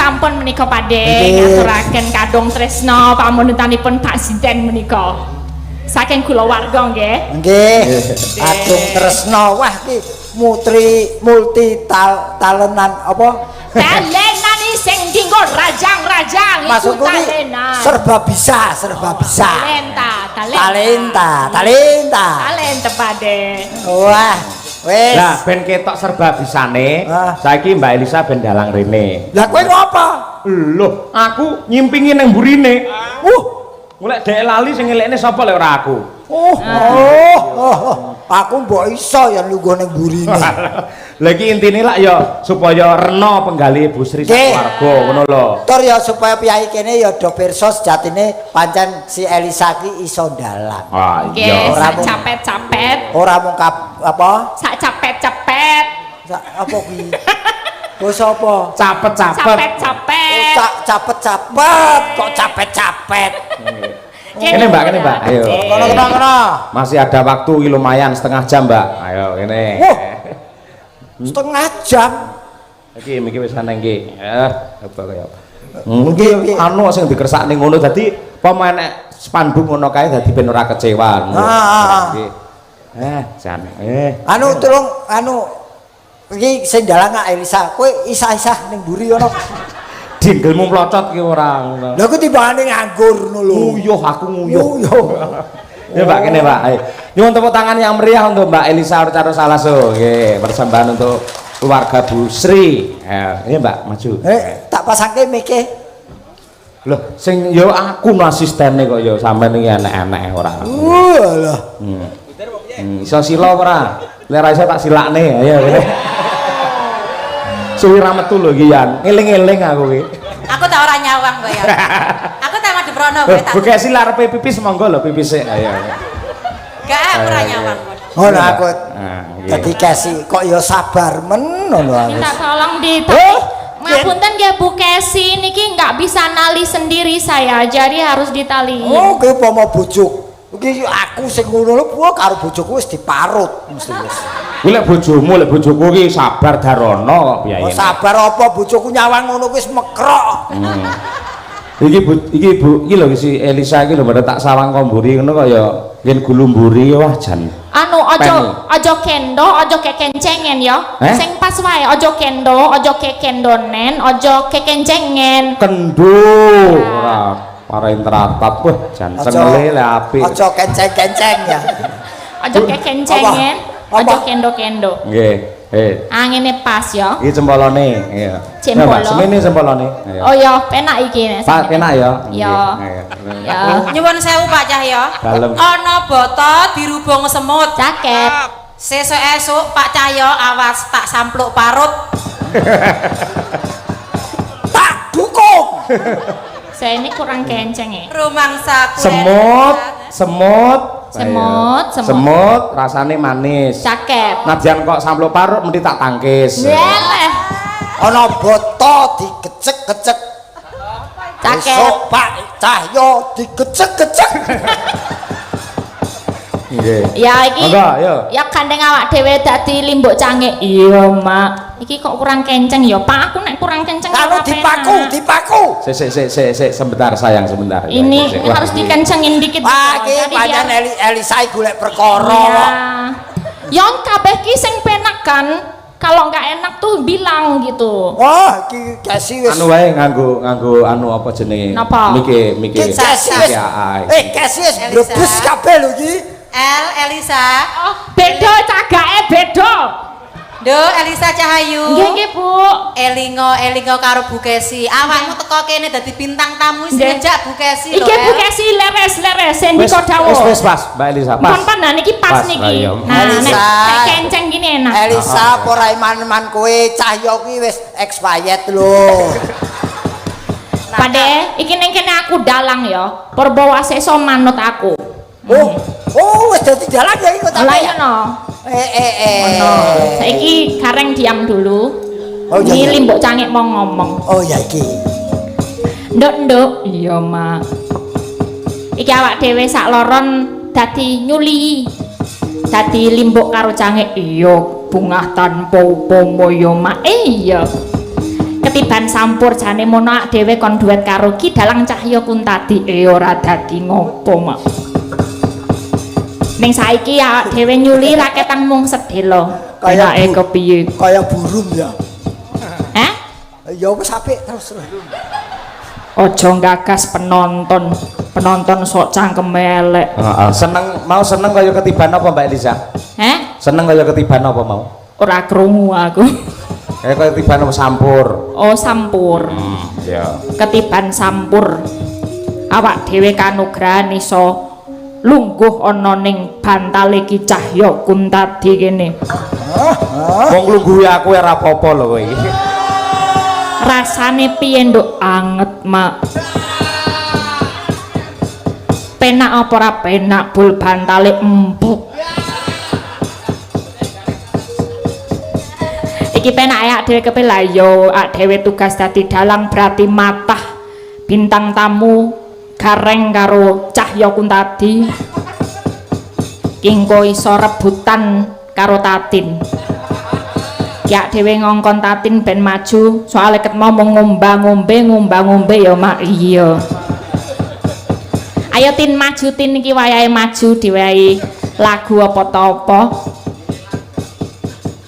[SPEAKER 2] sampun menika Pade ngaturaken kadung tresna pamundutanipun Pak Sinten menika. Saking kula warga nggih.
[SPEAKER 3] Nggih. Kadung tresna wah iki multi talentan apa?
[SPEAKER 2] Talentan sing dinggo rajang-rajang iku talenta.
[SPEAKER 3] Serba bisa. Talenta
[SPEAKER 2] Pade.
[SPEAKER 3] Wah, wis.
[SPEAKER 1] Lah ben ketok serba bisane, saiki Mbak Elisa ben dalang rene.
[SPEAKER 3] Lah kowe ngapa?
[SPEAKER 1] Loh, aku nyimpingi nang mburine. Golek dhek lali sing ngelekne sapa lek ora aku.
[SPEAKER 3] Aku mbok iso ya lungguh ning mburine.
[SPEAKER 1] Lah iki intine lak ya supaya rena penggali Bu Sri Sawarga ngono lho.
[SPEAKER 3] Tur ya supaya piyai kene ya do pirsa sejatine pancen si Elisa ki iso dalang.
[SPEAKER 1] Ah iya.
[SPEAKER 2] Ora capet-capet.
[SPEAKER 3] Ora mung apa?
[SPEAKER 2] Sak capet-capet.
[SPEAKER 3] Apa kuwi? Bos apa?
[SPEAKER 1] Capet-capet.
[SPEAKER 2] Capet-capet.
[SPEAKER 3] Capet-capet kok capet-capet.
[SPEAKER 1] Kene Mbak, ayo.
[SPEAKER 3] Kono.
[SPEAKER 1] Masih ada waktu lumayan setengah jam Mbak. Ayo kene.
[SPEAKER 3] Setengah jam.
[SPEAKER 1] Iki wis ana iki. Apa kaya. Iki anu sing dikersakne ngono dadi pemain spanduk ngono kae dadi ben ora kecewa. Jan.
[SPEAKER 3] Anu tulung iki sing dalang Elisa. Kowe isah-isah ning mburi ngono.
[SPEAKER 1] Dinggelmu mlocot ki ora ngono.
[SPEAKER 3] Lha ku timbangane nganggur ngono lho.
[SPEAKER 1] Nguyuh aku nguyuh. Ya Mbak kene Mbak. Nyuwun tepuk tangan yang meriah untuk Mbak Elisa Orcaro Salaso. Nggih, persembahan untuk keluarga Bu Sri. Ya Mbak, maju.
[SPEAKER 3] Tak pasangke mike.
[SPEAKER 1] Loh, sing yo aku asistene kok yo sampean iki enek-enek ora.
[SPEAKER 3] Walah.
[SPEAKER 1] Iso sila ora? Lek ora iso tak silakne. Ayo kene. Suwi ra metu lho iki Yan. Eling-eling aku iki.
[SPEAKER 4] Aku tak ora nyawang kok ya. Aku tak madu prono kowe tak.
[SPEAKER 1] Buka sila arepe pipis monggo lho pipis sik. Ayo.
[SPEAKER 4] Gak aku ora nyawang.
[SPEAKER 3] Ngono aku. Dadi kesi kok ya sabar men ngono aku.
[SPEAKER 2] Minta tolong Ngapunten nggih Bu Kesi niki nggak bisa nali sendiri saya, jadi harus ditali.
[SPEAKER 3] Oh, kowe pomo bojo. Iki aku sing ngono lho, karo bojoku wis diparut mesti wis.
[SPEAKER 1] Kuwi lek bojoku iki sabar darono kok biayane.
[SPEAKER 3] Oh, sabar apa bojoku nyawang ngono wis mekrok.
[SPEAKER 1] Iki lho si Elisa iki lho pada tak sawang komburi ngono kok ya yen gulumburi wah jan.
[SPEAKER 2] Anu ojo kendo, ojo kekencengen ya. Sing pas wae ojo kendo, ojo kekendonen, ojo kekencengen.
[SPEAKER 1] Kendo ora parain teratat wah jan sengele le apik.
[SPEAKER 3] Ojo kenceng-kenceng ya.
[SPEAKER 2] Ojo kekencengen, ojo kendo-kendo.
[SPEAKER 1] Nggih.
[SPEAKER 2] Angine pas ya.
[SPEAKER 1] Iki cempolone, iya.
[SPEAKER 2] Cempolo.
[SPEAKER 1] Semene cempolone.
[SPEAKER 2] Oh ya, penak iki.
[SPEAKER 1] Pak penak ya.
[SPEAKER 2] Ya. Ya.
[SPEAKER 4] Nyuwun sewu Pak Cahya. Ana bata dirubung semut.
[SPEAKER 2] Caket.
[SPEAKER 4] Sesuk-esuk Pak Cahya awas tak sampluk parut.
[SPEAKER 3] Tak dukung.
[SPEAKER 2] Saya ini kurang kenceng ya.
[SPEAKER 4] Rumangsa
[SPEAKER 1] Semut rasane manis.
[SPEAKER 2] Caket.
[SPEAKER 1] Nadyan kok sampluk parut mesti tak tangkis.
[SPEAKER 2] Leleh.
[SPEAKER 3] Ana bata digecek-gecek.
[SPEAKER 2] Caket.
[SPEAKER 3] Besok Pak Cahya digecek-gecek.
[SPEAKER 1] Nggih.
[SPEAKER 2] Ya iki.
[SPEAKER 1] Monggo, yo.
[SPEAKER 2] Ya gandeng awak dhewe dadi limbuk canggih. Iya, Mak. Iki kok kurang kenceng ya, Pak. Aku nek kurang kenceng
[SPEAKER 3] Kalau dipaku.
[SPEAKER 1] Sik sebentar sayang sebentar.
[SPEAKER 2] Ini harus dikencengin dikit.
[SPEAKER 3] Iki pancen Elisa golek perkara.
[SPEAKER 2] Ya kabeh ki sing penak kan. Kalau nggak enak tuh bilang gitu.
[SPEAKER 3] Wah, iki Kesi wis
[SPEAKER 1] Anu wae nganggo anu apa jenenge? Miki.
[SPEAKER 3] Kesi wis brebes kabeh lho iki.
[SPEAKER 4] Elisa.
[SPEAKER 2] Oh, beda cagake beda.
[SPEAKER 4] Do Elisa Cahayu.
[SPEAKER 2] Nggih, Bu.
[SPEAKER 4] Elingo karo Bu Kesi. Awakmu teko kene dadi bintang tamu wis ngejak Bu Kesi lho.
[SPEAKER 2] Iki Bu Kesi leres sendika dawuh.
[SPEAKER 1] Wis pas, Mbak Elisa pas.
[SPEAKER 2] Pon niki pas niki. Nah, nek kenceng gini enak.
[SPEAKER 3] Elisa ora iman-iman kowe Cahya kuwi wis expired lho.
[SPEAKER 2] Pade, iki ning kene aku dalang ya. Perbawa sesa manut aku.
[SPEAKER 3] Oh, wis dadi dalang ya iki kok.
[SPEAKER 2] Lah iya no. Saiki kareng diam dulu. Ini limbuk cangik mau ngomong.
[SPEAKER 3] Oh ya iki.
[SPEAKER 2] Nduk, iya Mak. Iki awak dhewe sak loron dadi nyuli. Dadi limbuk karo cangik. Iya, bungah tanpa upama ya Mak. Iya. Ketiban sampur jane mono ak dhewe kon duet karo Ki Dalang Cahya Kuntadi ora dadi ngopo mak. Ning saiki awak dhewe nyuli raketan mung sedelo. Enake kepiye?
[SPEAKER 3] Kaya burung ya.
[SPEAKER 2] Hah?
[SPEAKER 3] Ya wis apik terus.
[SPEAKER 2] Ojo gagas penonton sok cangkeme elek.
[SPEAKER 1] Seneng kaya ketiban apa Mbak Elisa? Seneng kaya ketiban apa mau?
[SPEAKER 2] Ora krungu aku.
[SPEAKER 1] Kaya ketiban apa sampur?
[SPEAKER 2] Oh sampur.
[SPEAKER 1] Ya.
[SPEAKER 2] Ketiban sampur. Awak dhewe kanugrahan iso lungguh ana ning bantale Ki Cahya Kuntadi kene.
[SPEAKER 1] Wong lungguhe aku ora apa-apa lho kowe iki.
[SPEAKER 2] Rasane piye nduk anget mak. Penak apa ora penak bul bantale empuk. Iki penak ya dhewe kepe lha yo ak dhewe tugas dadi dalang berarti matah bintang tamu gareng karo Cahya Kuntadi. Kingko iso rebutan karo Tatin. Ya dhewe ngongkon Tatin ben maju soalnya ket mau ngombe ya mak iya. Ayo Tin maju Tin iki wayahe maju diwehi lagu apa ta apa?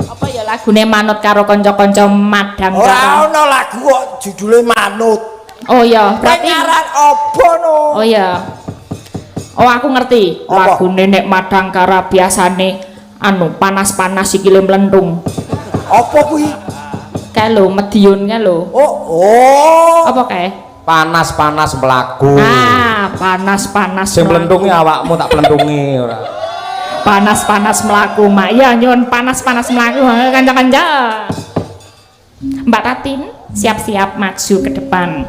[SPEAKER 2] Apa ya lagune manut karo kanca-kanca madang karo.
[SPEAKER 3] Ora ono lagu kok judule manut.
[SPEAKER 2] Oh iya, berarti
[SPEAKER 3] nyaran apa no?
[SPEAKER 2] Oh iya. Oh aku ngerti. Lagune nek madang karo biasane anu panas-panas sikile mlentung.
[SPEAKER 3] Apa kuwi?
[SPEAKER 2] Kae lho Medion kae lho.
[SPEAKER 3] Oh.
[SPEAKER 2] Apa kae?
[SPEAKER 1] Panas-panas mlaku.
[SPEAKER 2] Panas-panas.
[SPEAKER 1] Sing mlentungi awakmu tak plentungi ora.
[SPEAKER 2] Panas-panas mlaku, Mak. Ya nyuwun panas-panas mlaku kanca-kanca. Mbak Tatin, siap-siap maju ke depan.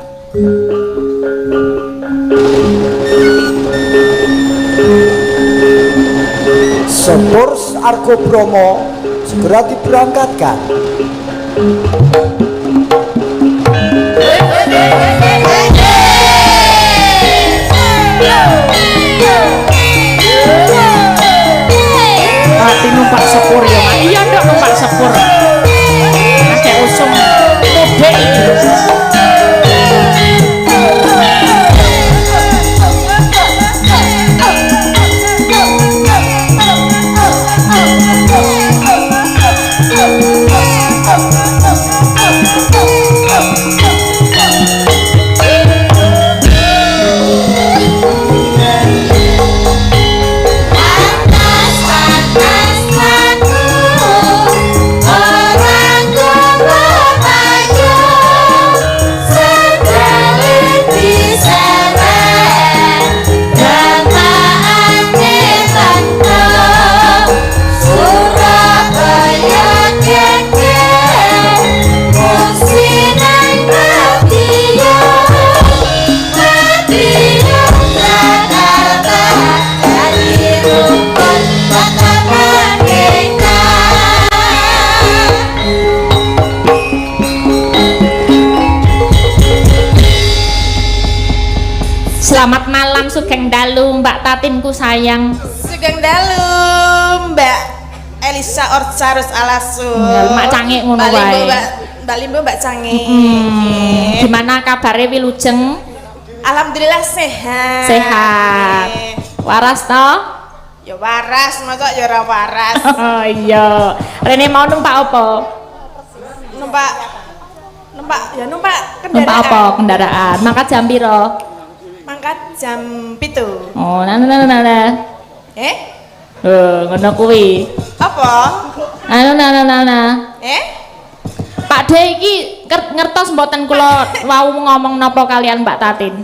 [SPEAKER 3] Sepur Argo Bromo segera diberangkatkan.
[SPEAKER 2] Hati numpak sepur ya Mak. Iya ndok numpak sepur. Akeh usum mudik iki. Selamat malam Sugeng Dalu Mbak Tatinku sayang.
[SPEAKER 5] Sugeng Dalu Mbak Elisa Orcarus Alasu.
[SPEAKER 2] Mak Cangik ngono wae.
[SPEAKER 5] Mbak Limbo Mbak Cangik.
[SPEAKER 2] Gimana kabarnya Wilujeng?
[SPEAKER 5] Alhamdulillah sehat.
[SPEAKER 2] Sehat. Waras toh?
[SPEAKER 5] Ya waras, masa ya ora waras.
[SPEAKER 2] Oh iya. Rene mau numpak apa?
[SPEAKER 5] Numpak kendaraan.
[SPEAKER 2] Numpak apa kendaraan? Mangkat jam piro?
[SPEAKER 5] Mangkat jam 7.
[SPEAKER 2] Oh, nah. Ngono kuwi.
[SPEAKER 5] Apa?
[SPEAKER 2] Nah. Pak De iki ngertos mboten kula wau ngomong napa kalian Mbak Tatin?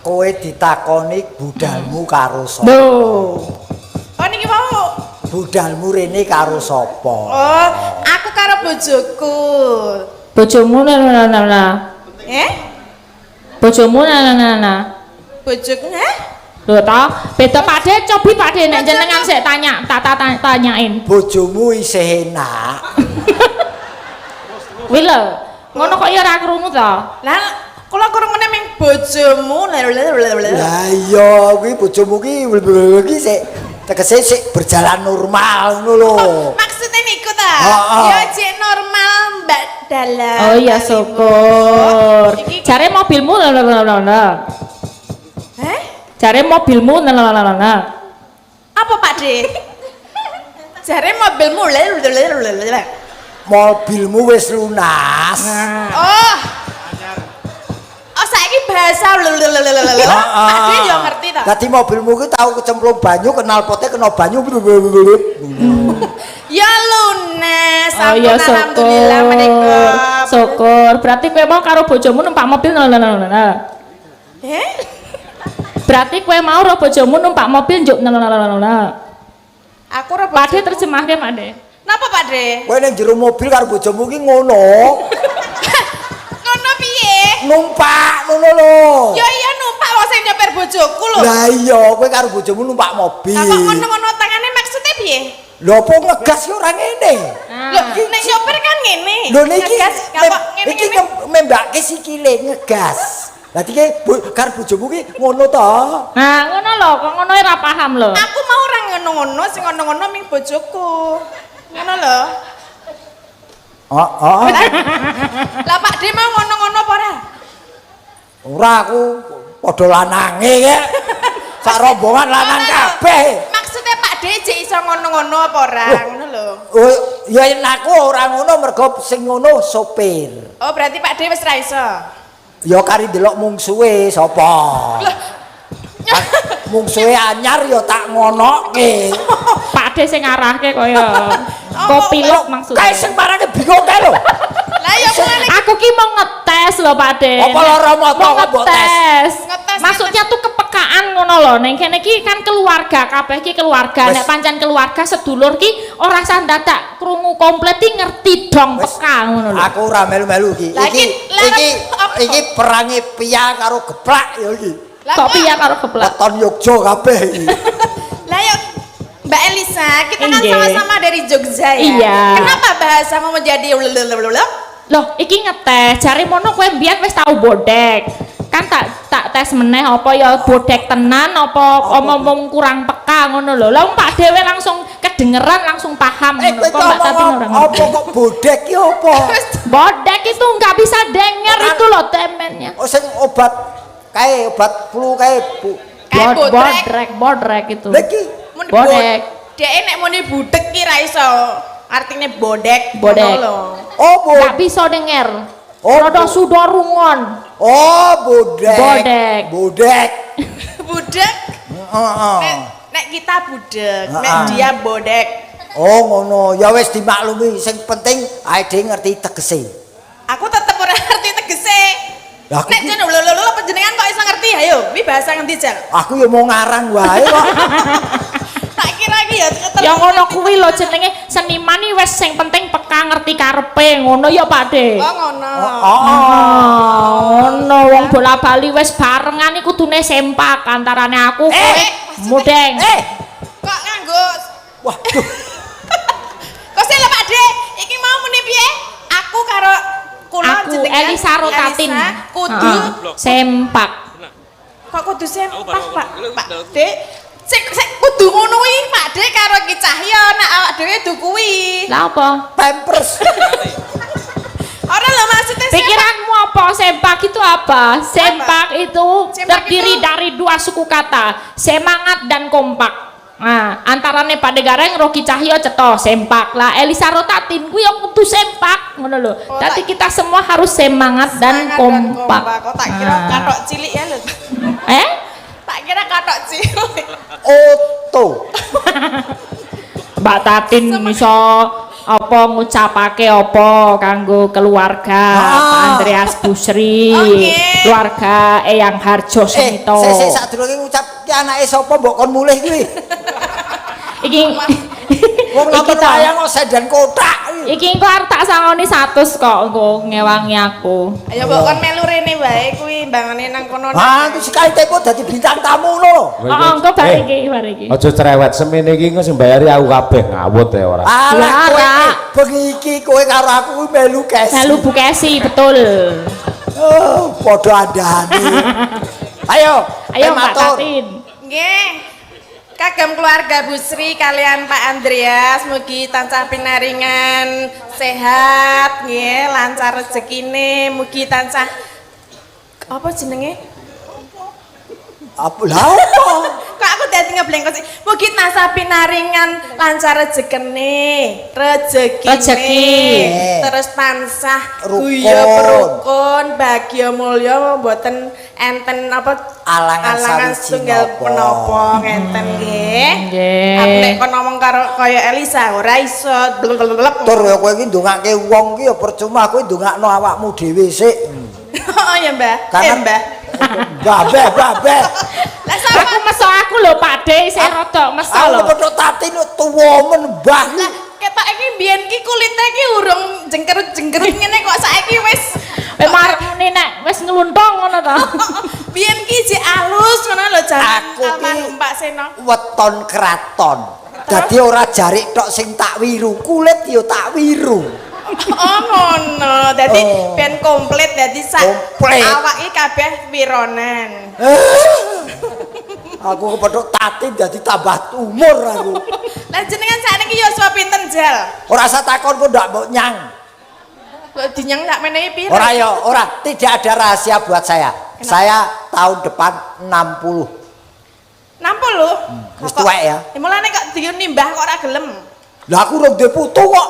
[SPEAKER 3] Kowe ditakoni budalmu karo sapa?
[SPEAKER 2] Lho.
[SPEAKER 5] Oh niki mau.
[SPEAKER 3] Budalmu rene karo sapa?
[SPEAKER 5] Oh, aku karo bojoku.
[SPEAKER 2] Bojomu nah. Bojomu nah.
[SPEAKER 5] Bojoku
[SPEAKER 2] Lho toh, beda Pak De, cobi Pak De nek jenengan sik tanyain.
[SPEAKER 3] Bojomu isih enak.
[SPEAKER 2] Kuwi lho, ngono kok ya ora krungu to?
[SPEAKER 5] Lah, kula krungune ming bojomu.
[SPEAKER 3] Lah iya, kuwi bojomu ki sik tegese sik berjalan normal ngono lho.
[SPEAKER 5] Maksudnya niku ta? Ya cek normal Mbak Dalam.
[SPEAKER 2] Oh iya syukur.
[SPEAKER 5] Iki-
[SPEAKER 2] Jare mobilmu lho.
[SPEAKER 5] Heh?
[SPEAKER 2] Jare mobilmu lho.
[SPEAKER 5] Apa Pak De? Jare mobilmu
[SPEAKER 3] Mobilmu wis lunas.
[SPEAKER 5] Oh. Oh saiki bahasa Pak De yo ngerti ta?
[SPEAKER 3] Dadi mobilmu ki tau kecemplung banyu, kenal potnya kena banyu.
[SPEAKER 5] Ya lunas.
[SPEAKER 2] Oh iya
[SPEAKER 5] Sampun alhamdulillah
[SPEAKER 2] syukur.
[SPEAKER 5] menika.
[SPEAKER 2] Syukur. Berarti kowe mau karo bojomu numpak mobil lho.
[SPEAKER 5] Eh?
[SPEAKER 2] Berarti kowe mau karo bojomu numpak mobil njuk
[SPEAKER 5] Aku ora
[SPEAKER 2] Pak De terjemahke Pak De.
[SPEAKER 5] Napa Pak De?
[SPEAKER 3] Kowe ning jero mobil karo bojomu ki ngono.
[SPEAKER 5] Ngono piye?
[SPEAKER 3] Numpak ngono lho.
[SPEAKER 5] Ya iya numpak wong sing nyopir bojoku lho.
[SPEAKER 3] Lah iya, kowe karo bojomu numpak mobil.
[SPEAKER 5] Lah kok ngono-ngono tangane maksudnya piye?
[SPEAKER 3] Lho apa ngegas ki ora ngene.
[SPEAKER 5] Lho nek nyopir kan ngene.
[SPEAKER 3] Lho niki
[SPEAKER 5] Ngegas, kok
[SPEAKER 3] iki
[SPEAKER 5] ngene-ngene.
[SPEAKER 3] membake sikile ngegas. Lah iki karo bojomu ki ngono to.
[SPEAKER 2] Nah, ngono lho, kok ngono ora paham lho.
[SPEAKER 5] Aku mau ora ngono-ngono, sing ngono-ngono ming bojoku. Ngono lho.
[SPEAKER 3] Oh.
[SPEAKER 5] Lah Pak De mau ngono-ngono apa ora?
[SPEAKER 3] Ora aku padha lanange ya. Sak rombongan lanang kabeh.
[SPEAKER 5] Maksudnya Pak De jek iso ngono-ngono apa ora? Ngono lho.
[SPEAKER 3] Oh, ya aku ora ngono mergo sing ngono sopir.
[SPEAKER 5] Oh, berarti Pak De wis ra iso.
[SPEAKER 3] Ya kari delok mungsuhe sapa. Mungsuhe anyar ya tak ngonoke.
[SPEAKER 2] Pak De sing ngarahke kaya kopilot maksudnya.
[SPEAKER 3] Kae sing marane bingung kae lho.
[SPEAKER 5] Lah ya mulane
[SPEAKER 2] Aku ki mau ngetes lho Pak De.
[SPEAKER 3] Apa lara mata
[SPEAKER 2] Mau
[SPEAKER 3] kok mbok tes?
[SPEAKER 2] ngetes.
[SPEAKER 5] Ngetes,
[SPEAKER 2] Maksudnya tuh kepekaan ngono lho. Ning kene ki kan keluarga, kabeh ki keluarga. Nek pancen keluarga sedulur ki ora sah dadak krungu komplit ki ngerti dong peka ngono lho.
[SPEAKER 3] Aku ora melu-melu iki.
[SPEAKER 5] Lah,
[SPEAKER 3] Iki perangi pia karo geplak ya iki.
[SPEAKER 5] Lah
[SPEAKER 2] Kok piye karo geplak?
[SPEAKER 3] Weton Yogya kabeh iki.
[SPEAKER 5] Lah ya Mbak Elisa, kita kan
[SPEAKER 2] Nggih.
[SPEAKER 5] sama-sama dari Jogja ya.
[SPEAKER 2] Iya.
[SPEAKER 5] Kenapa bahasamu menjadi
[SPEAKER 2] Loh, iki ngetes. Jare mono kowe mbiyen wis tau bodek. Kan tak tes meneh apa ya bodek tenan apa omong kurang peka ngono lho. Lah Pak Dewe langsung kedengeran langsung paham ngono. Kok Mbak Tati ora ngerti?
[SPEAKER 3] Apa kok bodek ki apa?
[SPEAKER 2] Bodek itu nggak bisa denger itu loh temennya.
[SPEAKER 3] Oh sing obat kae obat flu kae Bu.
[SPEAKER 5] Kayak
[SPEAKER 2] Bodrek itu.
[SPEAKER 3] Lah iki
[SPEAKER 2] Bodek.
[SPEAKER 5] Dek nek muni budek ki ra iso. Artinya bodek.
[SPEAKER 2] Bodek.
[SPEAKER 5] ngono lho.
[SPEAKER 3] oh
[SPEAKER 2] Nggak bisa denger.
[SPEAKER 3] Oh,
[SPEAKER 2] Rada sudorungon.
[SPEAKER 3] Oh bodek.
[SPEAKER 2] Bodek.
[SPEAKER 3] Bodek.
[SPEAKER 5] Budek.
[SPEAKER 3] Heeh.
[SPEAKER 5] Nek kita budek, nek
[SPEAKER 3] Heeh.
[SPEAKER 5] dia bodek.
[SPEAKER 3] Oh ngono, ya wis dimaklumi. Sing penting ae dhewe ngerti tegese.
[SPEAKER 5] Aku tetep ora ngerti tegese.
[SPEAKER 3] Lah, aku
[SPEAKER 5] Nek jen lho panjenengan kok iso ngerti? Ayo, wi bahasa ngendi Jal?
[SPEAKER 3] Aku ya mau ngarang wae kok.
[SPEAKER 5] Tak kira iki ya ketemu.
[SPEAKER 2] Ya ngono kuwi lho jenenge seniman iki wis sing penting peka ngerti karepe ngono ya Pak De.
[SPEAKER 5] Oh ngono.
[SPEAKER 2] Ngono wong bola-bali wis barengan iki kudune sempak antarane aku kowe mudeng.
[SPEAKER 5] Kok nganggo
[SPEAKER 3] Waduh.
[SPEAKER 5] Kok sih lho Pak De, iki mau muni piye? Aku karo kula
[SPEAKER 2] Aku
[SPEAKER 5] jenengan
[SPEAKER 2] Elisa Rotatin.
[SPEAKER 5] Elisa, kudu
[SPEAKER 2] Heeh, sempak.
[SPEAKER 5] kok kudu sempak Pak De. Sik kudu ngono kuwi Pak De karo Ki Cahya nek awak dhewe du kuwi.
[SPEAKER 2] Lah apa?
[SPEAKER 3] Pampers.
[SPEAKER 5] Ora lho maksudnya
[SPEAKER 2] Pikiranmu apa? Sempak itu apa? Sempak itu
[SPEAKER 5] Sempak
[SPEAKER 2] terdiri
[SPEAKER 5] itu-
[SPEAKER 2] dari dua suku kata, semangat dan kompak. Nah, antarane Pak De Gareng, Rocky Cahyo cetha sempak. Lah Elisa Rotatin kuwi yo kudu sempak ngono lho.
[SPEAKER 5] Oh,
[SPEAKER 2] Dadi kita semua harus semangat dan kompak.
[SPEAKER 5] Kok tak kira
[SPEAKER 2] Nah.
[SPEAKER 5] katok cilik ya lho. Tak kira katok cilik.
[SPEAKER 3] Oto.
[SPEAKER 2] Mbak Tatin iso apa ngucapake apa kanggo keluarga Pak Andreas Busri,
[SPEAKER 5] Oke.
[SPEAKER 2] keluarga Eyang Harjo Semito.
[SPEAKER 3] Sik sadurunge ngucap ki anake sapa mbok kon mulih kuwi.
[SPEAKER 2] Iki
[SPEAKER 3] Wong
[SPEAKER 2] iki
[SPEAKER 3] nonton
[SPEAKER 2] ta-
[SPEAKER 3] wayang kok sedan kotak.
[SPEAKER 2] iki engko arep tak sangoni 100 kok engko ngewangi aku.
[SPEAKER 5] Ayo mbok kon melu rene wae kuwi mbangane nang kono.
[SPEAKER 3] Ah, itu sekali tempo dadi bintang tamu lho.
[SPEAKER 2] Oh, engko bar iki.
[SPEAKER 1] Aja cerewet semene iki engko sing bayari aku kabeh ngawut ya ora.
[SPEAKER 3] Alah
[SPEAKER 2] Ya,
[SPEAKER 3] kowe
[SPEAKER 2] Ra.
[SPEAKER 3] bengi iki kowe karo aku kuwi melu kes.
[SPEAKER 2] Melu Bukesi betul.
[SPEAKER 3] Oh, padha andane. Ayo,
[SPEAKER 2] Ayo Mbak
[SPEAKER 3] matur.
[SPEAKER 2] Tatin.
[SPEAKER 5] Nggih. Kagem keluarga Bu Sri kalian Pak Andreas mugi tansah pinaringan sehat nggih, lancar rezekine, mugi tansah apa jenenge?
[SPEAKER 3] Apa lah apa?
[SPEAKER 5] Kok aku dadi ngeblengkot sih. Mugi tansah pinaringan lancar rezekine,
[SPEAKER 2] Rezeki.
[SPEAKER 5] terus tansah
[SPEAKER 3] Rukun.
[SPEAKER 5] guya rukun, bahagia mulya mboten enten apa
[SPEAKER 3] Alangan sawiji
[SPEAKER 5] setunggal
[SPEAKER 3] napa.
[SPEAKER 5] menapa ngenten nggih.
[SPEAKER 2] Nggih.
[SPEAKER 5] Aku nek kon ngomong karo kaya Elisa ora iso blep.
[SPEAKER 3] Tur ya kowe iki ndongake wong ki ya percuma kowe ndongakno awakmu dhewe sik.
[SPEAKER 5] Oh ya Mbah.
[SPEAKER 3] Karena-
[SPEAKER 5] Mbah.
[SPEAKER 3] Babeh.
[SPEAKER 5] Lah sama
[SPEAKER 2] Aku meso aku lho Pak De, sing rada meso
[SPEAKER 3] Aku
[SPEAKER 2] lho.
[SPEAKER 3] kepethuk tati nu tuwa men Mbah.
[SPEAKER 5] lah ketok iki biyen ki kulite ki urung jengker-jengkerut ngene kok saiki wis
[SPEAKER 2] Marmune nek wis ngluntong ngono to.
[SPEAKER 5] biyen ki jek alus ngono lho jan.
[SPEAKER 3] Aku ki-
[SPEAKER 5] Almarhum Pak Seno.
[SPEAKER 3] Weton kraton. Dadi ora jarik tok sing tak wiru, kulit ya tak wiru.
[SPEAKER 5] Oh ngono. Dadi
[SPEAKER 3] Oh.
[SPEAKER 5] ben komplit dadi sak
[SPEAKER 3] Komplit.
[SPEAKER 5] awake kabeh wironan.
[SPEAKER 3] Aku kepethuk tati dadi tambah umur aku.
[SPEAKER 5] Lah jenengan sakniki yuswa pinten Jal?
[SPEAKER 3] Ora usah takon kok ndak mbok nyang.
[SPEAKER 5] Kok dinyang sak menehi pira?
[SPEAKER 3] Ora ya, ora. Tidak ada rahasia buat saya. Saya tahun depan 60.
[SPEAKER 5] 60.
[SPEAKER 3] Wis tuwek ya.
[SPEAKER 5] Mulane kok dinimbah kok ora gelem.
[SPEAKER 3] Lah aku rong duwe putu kok.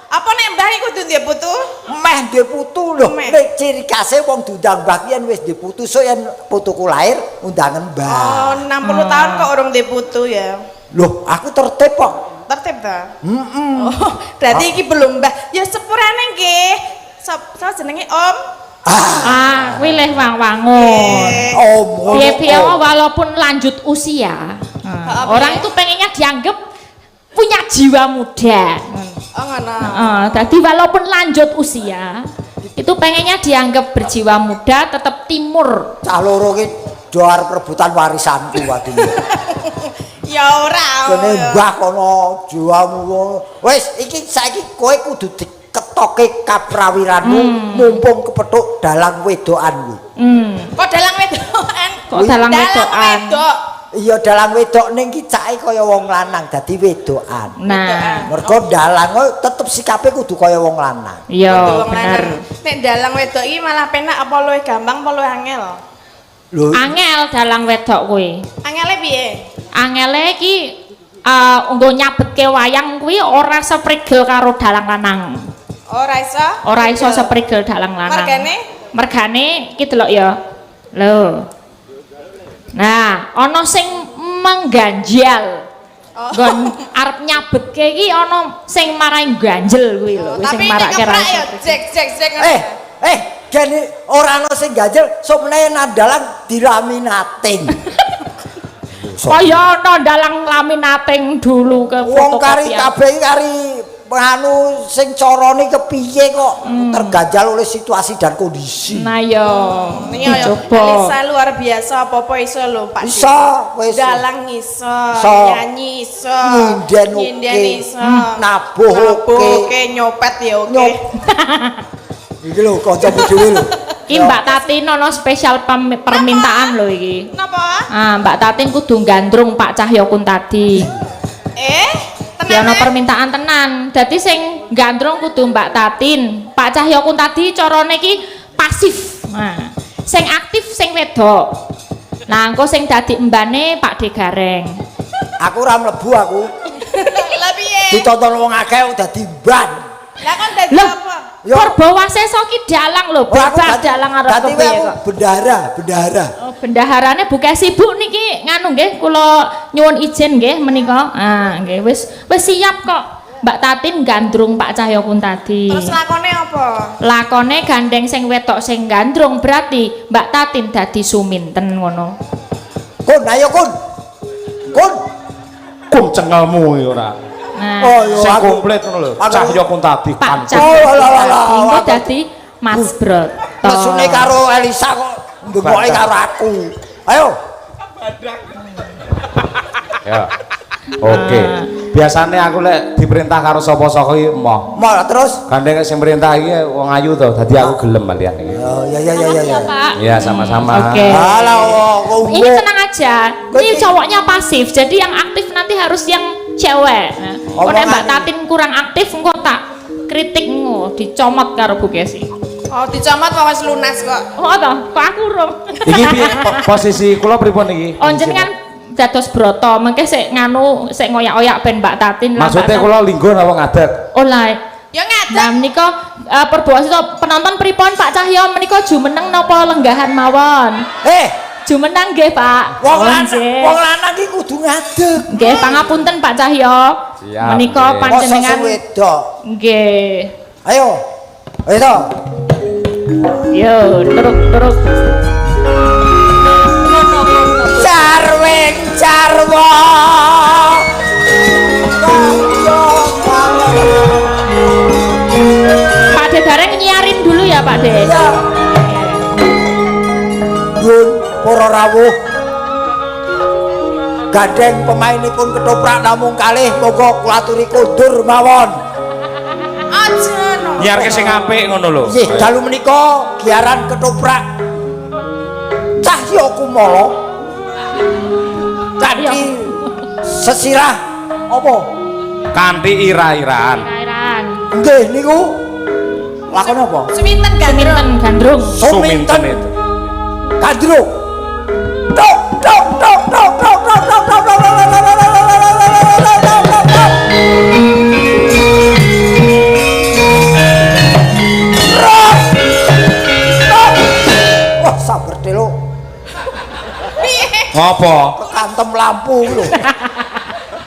[SPEAKER 5] Apa nek mbah iku kudu ndek putu?
[SPEAKER 3] Meh duwe putu lho.
[SPEAKER 5] Meh.
[SPEAKER 3] Nek ciri khase wong diundang mbah ki yen wis duwe putu, sok yen putuku lahir undangan mbah.
[SPEAKER 5] Oh, 60 tahun kok urung ndek putu ya.
[SPEAKER 3] Loh, aku tertib kok.
[SPEAKER 5] Tertib ta?
[SPEAKER 3] Heeh.
[SPEAKER 5] Oh, berarti iki belum mbah. Ya sepurane nggih. Sapa jenenge Om?
[SPEAKER 2] Ah, kuwi leh wang-wangun.
[SPEAKER 3] Oh,
[SPEAKER 2] Piye-piye walaupun lanjut usia, orang itu pengennya dianggap punya jiwa muda.
[SPEAKER 5] Oh ngono.
[SPEAKER 2] Jadi walaupun lanjut usia, itu pengennya dianggap berjiwa muda, tetap timur.
[SPEAKER 3] cah loro ki do arep rebutan warisanku waduh.
[SPEAKER 5] Ya ora.
[SPEAKER 3] Kene mbah kono jiwamu. Wis iki saiki kowe kudu diketoke kaprawiranmu mumpung kepethuk dalang wedokan kuwi.
[SPEAKER 5] Kok dalang wedokan?
[SPEAKER 2] Kok dalang wedokan?
[SPEAKER 5] wedok.
[SPEAKER 3] Iya dalang wedok ning ki cake kaya wong lanang dadi wedokan.
[SPEAKER 2] Nah,
[SPEAKER 3] Mergo dalang kok tetep sikape kudu kaya wong lanang.
[SPEAKER 2] iya
[SPEAKER 5] Wong
[SPEAKER 2] bener.
[SPEAKER 5] lanang. Nek dalang wedok iki malah penak apa luwih gampang apa luwih angel?
[SPEAKER 3] Lho,
[SPEAKER 2] Angel dalang wedok kuwi.
[SPEAKER 5] Angele piye?
[SPEAKER 2] Angele iki nggo nyabetke wayang kuwi ora seprigel karo dalang lanang.
[SPEAKER 5] Ora iso?
[SPEAKER 2] Ora iso seprigel dalang lanang.
[SPEAKER 5] Mergane?
[SPEAKER 2] Mergane iki delok ya. Lho. Nah, ana sing mengganjal.
[SPEAKER 5] Oh.
[SPEAKER 2] Nggon arep nyabetke iki ana sing marai ganjel kuwi lho, sing
[SPEAKER 5] Tapi nek
[SPEAKER 2] marake ra
[SPEAKER 5] keprak
[SPEAKER 2] iso.
[SPEAKER 5] ya jek.
[SPEAKER 3] gene ora ana sing ganjel, sok meneh nandalan diraminating.
[SPEAKER 2] Kaya ana dalang laminating dulu ke
[SPEAKER 3] Wong kari
[SPEAKER 2] fotokopian.
[SPEAKER 3] kabeh kari anu sing carane kepiye kok terganjal oleh situasi dan kondisi.
[SPEAKER 2] Nah ya,
[SPEAKER 5] Iya ya,
[SPEAKER 2] coba.
[SPEAKER 5] Alisa luar biasa apa-apa iso lho Pak.
[SPEAKER 3] Iso wis
[SPEAKER 5] Dalang iso,
[SPEAKER 3] Iso.
[SPEAKER 5] nyanyi iso,
[SPEAKER 3] Nyinden oke.
[SPEAKER 5] iso,
[SPEAKER 3] Nabuh oke.
[SPEAKER 5] nyopet ya oke.
[SPEAKER 3] Nyop. Iki lho kancamu dhewe lho.
[SPEAKER 2] Iki Mbak Tatin ono spesial permintaan lho iki.
[SPEAKER 5] Napa?
[SPEAKER 2] Ah, Mbak Tatin kudu gandrung Pak Cahyokun tadi. Ya ono permintaan tenan. Dadi sing gandrung kudu Mbak Tatin. Pak Cahyokun tadi carane iki pasif. Nah, sing aktif sing wedok. Nah, engko sing dadi embane Pak De Gareng.
[SPEAKER 3] Aku ora mlebu aku.
[SPEAKER 5] Lah piye?
[SPEAKER 3] Ditonton wong akeh dadi ban.
[SPEAKER 5] Lah kan dadi
[SPEAKER 2] Loh,
[SPEAKER 5] apa?
[SPEAKER 3] Yo.
[SPEAKER 2] Purbawaseso ki dalang lho,
[SPEAKER 3] Ora, aku
[SPEAKER 2] bebas
[SPEAKER 3] dadi-
[SPEAKER 2] dalang arep
[SPEAKER 3] dadi
[SPEAKER 2] kepiye
[SPEAKER 3] aku
[SPEAKER 2] kok.
[SPEAKER 3] bendahara.
[SPEAKER 2] Oh, bendaharane buka sibuk niki nganu nggih kula nyuwun izin nggih menika. Ah, nggih wis siap kok. Mbak Tatin gandrung Pak Cahyokun tadi.
[SPEAKER 5] Terus lakone apa?
[SPEAKER 2] Lakone gandeng sing wedok sing gandrung berarti Mbak Tatin dadi suminten ngono.
[SPEAKER 3] Kun, ayo kun. Kun.
[SPEAKER 1] Kum cengelmu iki ora.
[SPEAKER 2] Nah,
[SPEAKER 3] Oh, yo
[SPEAKER 1] Sing
[SPEAKER 3] aku.
[SPEAKER 1] komplit ngono lho.
[SPEAKER 3] Aku-
[SPEAKER 1] Cahyokun tadi
[SPEAKER 2] Pak
[SPEAKER 1] kan.
[SPEAKER 2] Cahyokun
[SPEAKER 3] lah, lah,
[SPEAKER 2] tadi engko
[SPEAKER 3] aku-
[SPEAKER 2] dadi Mas Broto.
[SPEAKER 3] Mesune karo Elisa kok ndemoke karo aku. Ayo.
[SPEAKER 1] Ya. Oke. Biasanya aku lek diperintah karo sapa-sapa iki moh.
[SPEAKER 3] Mau terus.
[SPEAKER 1] Gandeng sing perintah iki wong ayu to, dadi aku gelem malian iki.
[SPEAKER 3] Oh, ya.
[SPEAKER 2] Pak.
[SPEAKER 1] Iya, sama-sama.
[SPEAKER 2] Oke.
[SPEAKER 3] Halo,
[SPEAKER 2] Ini tenang aja. Ini cowoknya pasif, jadi yang aktif nanti harus yang cewek. Nah, kok nek Mbak Tatin kurang aktif engko tak kritik engko dicomot karo Bu Kesi.
[SPEAKER 5] Oh, dicomot kok wis lunas kok.
[SPEAKER 2] Oh toh, kok aku urung.
[SPEAKER 1] Iki piye posisi kula pripun iki?
[SPEAKER 2] Oh jenengan dados broto, mengke sik nganu sik ngoyak-oyak ben Mbak Tatin lah.
[SPEAKER 1] Maksudnya kula linggo napa ngadat?
[SPEAKER 2] Oh lah.
[SPEAKER 5] Ya ngadeg.
[SPEAKER 2] Nah menika perbuatan penonton pripun Pak Cahyo menika jumeneng napa lenggahan mawon? Jumeneng nggih Pak.
[SPEAKER 3] Wong lanang iki kudu ngadeg.
[SPEAKER 2] Nggih, pangapunten Pak Cahyo.
[SPEAKER 1] Siap,
[SPEAKER 2] Menika
[SPEAKER 1] nggih.
[SPEAKER 2] panjenengan
[SPEAKER 3] wedok.
[SPEAKER 2] nggih.
[SPEAKER 3] Ayo. Ayo to.
[SPEAKER 2] Yo, terus.
[SPEAKER 3] Carweng carwa.
[SPEAKER 2] Pak De Bareng nyiarin dulu ya Pak De.
[SPEAKER 3] Ya. Nun para rawuh. Gandeng pemainipun ketoprak namung kalih monggo kula aturi kondur mawon.
[SPEAKER 5] Aja no.
[SPEAKER 1] Nyiarke sing apik ngono lho.
[SPEAKER 3] Nggih, dalu menika giaran ketoprak Cahya Kumala. Kanthi sesirah apa?
[SPEAKER 1] Kanthi ira-iraan.
[SPEAKER 2] Kairan.
[SPEAKER 3] Nggih niku lakon apa?
[SPEAKER 5] Suminten gandrung.
[SPEAKER 2] Suminten gandrung.
[SPEAKER 1] Suminten itu.
[SPEAKER 3] Gandrung. Tok tok tok tok tok tok tok tok tok wah sabar telo
[SPEAKER 1] Ngopo?
[SPEAKER 3] kantem lampu lho.